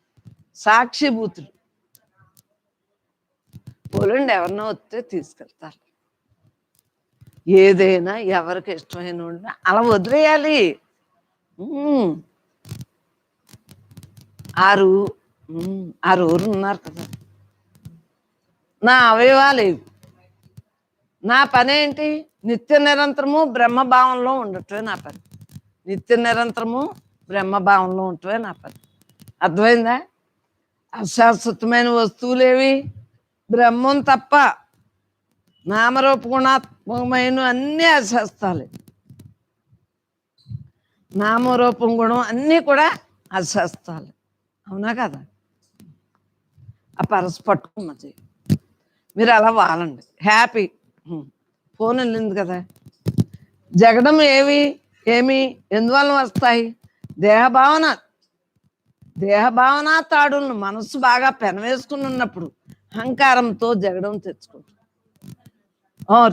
సాక్షిభూతులు. పోలండి, ఎవరినో వస్తే తీసుకెళ్తారు. ఏదైనా ఎవరికి ఇష్టమైన వాళ్ళని అలా వదిలేయాలి. ఆరుగురు ఉన్నారు కదా. నా అవయవాలు ఏవి? నా పని ఏంటి? నిత్య నిరంతరము బ్రహ్మభావంలో ఉండటమే నా పని. నిత్య నిరంతరము బ్రహ్మభావంలో ఉండటమే నా పని. అర్థమైందా? అశాశ్వతమైన వస్తువులేవి? బ్రహ్మం తప్ప. నామరూప గుణాత్మకమైన అన్నీ అశాస్తాలే. నామరూపం గుణం అన్నీ కూడా అశాస్తాలే. అవునా కదా? ఆ పరసు పట్టుకోమది మీరు అలా వాలండి, హ్యాపీ. ఫోన్ వెళ్ళింది కదా. జగడం ఏమి ఎందువల్ల వస్తాయి? దేహభావన. దేహభావన తాడులను మనస్సు బాగా పెనవేసుకుని ఉన్నప్పుడు అహంకారంతో జగడం తెచ్చుకుంటారు.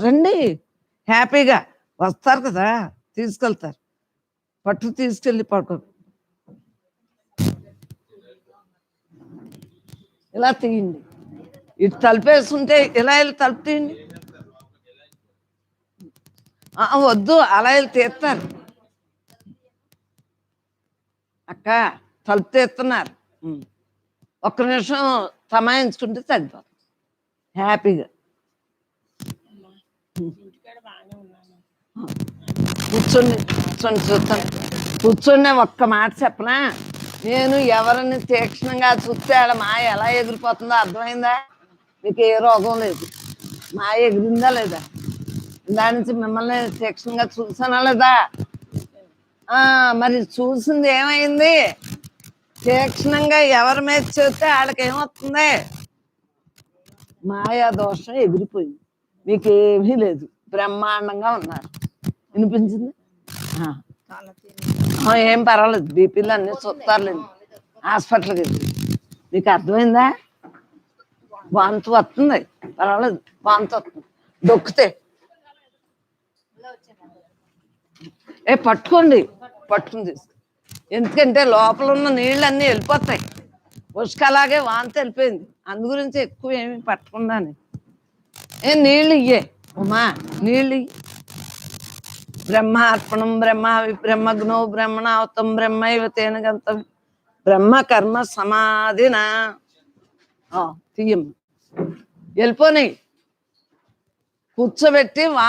రండి, హ్యాపీగా వస్తారు కదా, తీసుకెళ్తారు. పట్టు తీసుకెళ్ళి పడుకో. ఇలా తీయండి. ఇటు తలుపేస్తుంటే ఇలా వెళ్ళి తలుపు తీయండి. వద్దు, అలా వెళ్ళి తీస్తారు. అక్క తలుపు తీస్తున్నారు, ఒక్క నిమిషం సమాయించుకుంటే సరిపోతుంది. హ్యాపీగా కూర్చోండి, కూర్చోండి, చూస్తాను. కూర్చోండి. ఒక్క మాట చెప్పనా? నేను ఎవరిని తీక్షణంగా చూస్తే ఆడ మాయ ఎలా ఎగిరిపోతుందో అర్థమైందా? మీకు ఏ రోగం లేదు. మాయ ఎగిరిందా లేదా? దాని నుంచి మిమ్మల్ని తీక్షణంగా చూసానా లేదా? మరి చూసింది ఏమైంది? తీక్షణంగా ఎవరి మీద చూస్తే వాళ్ళకి ఏమవుతుంది? మాయా దోషం ఎగిరిపోయింది, మీకేమీ లేదు, బ్రహ్మాండంగా ఉన్నారు. వినిపించింది? ఏం పర్వాలేదు, బీపీలు అన్నీ చూస్తారులేండి, హాస్పిటల్కి వెళ్ళి. మీకు అర్థమైందా? వాంతి వస్తుంది, పర్వాలేదు, వాంతి వస్తుంది, దొక్కితే పట్టుకోండి, పట్టుకుని తీసుకో. ఎందుకంటే లోపల ఉన్న నీళ్ళన్నీ వెళ్ళిపోతాయి. ఉసుక అలాగే వాంతి వెళ్ళిపోయింది, అందు గురించి ఎక్కువ ఏమి పట్టకుండా నీళ్ళు ఇయ్యే ఉమా, నీళ్ళు ఇయ్యి. బ్రహ్మార్పణం బ్రహ్మగ్నో బ్రహ్మణావతం బ్రహ్మైవ తేన గంతం బ్రహ్మ కర్మ సమాధిన. తీయమ్మ, వెళ్ళిపోయి కూర్చోబెట్టి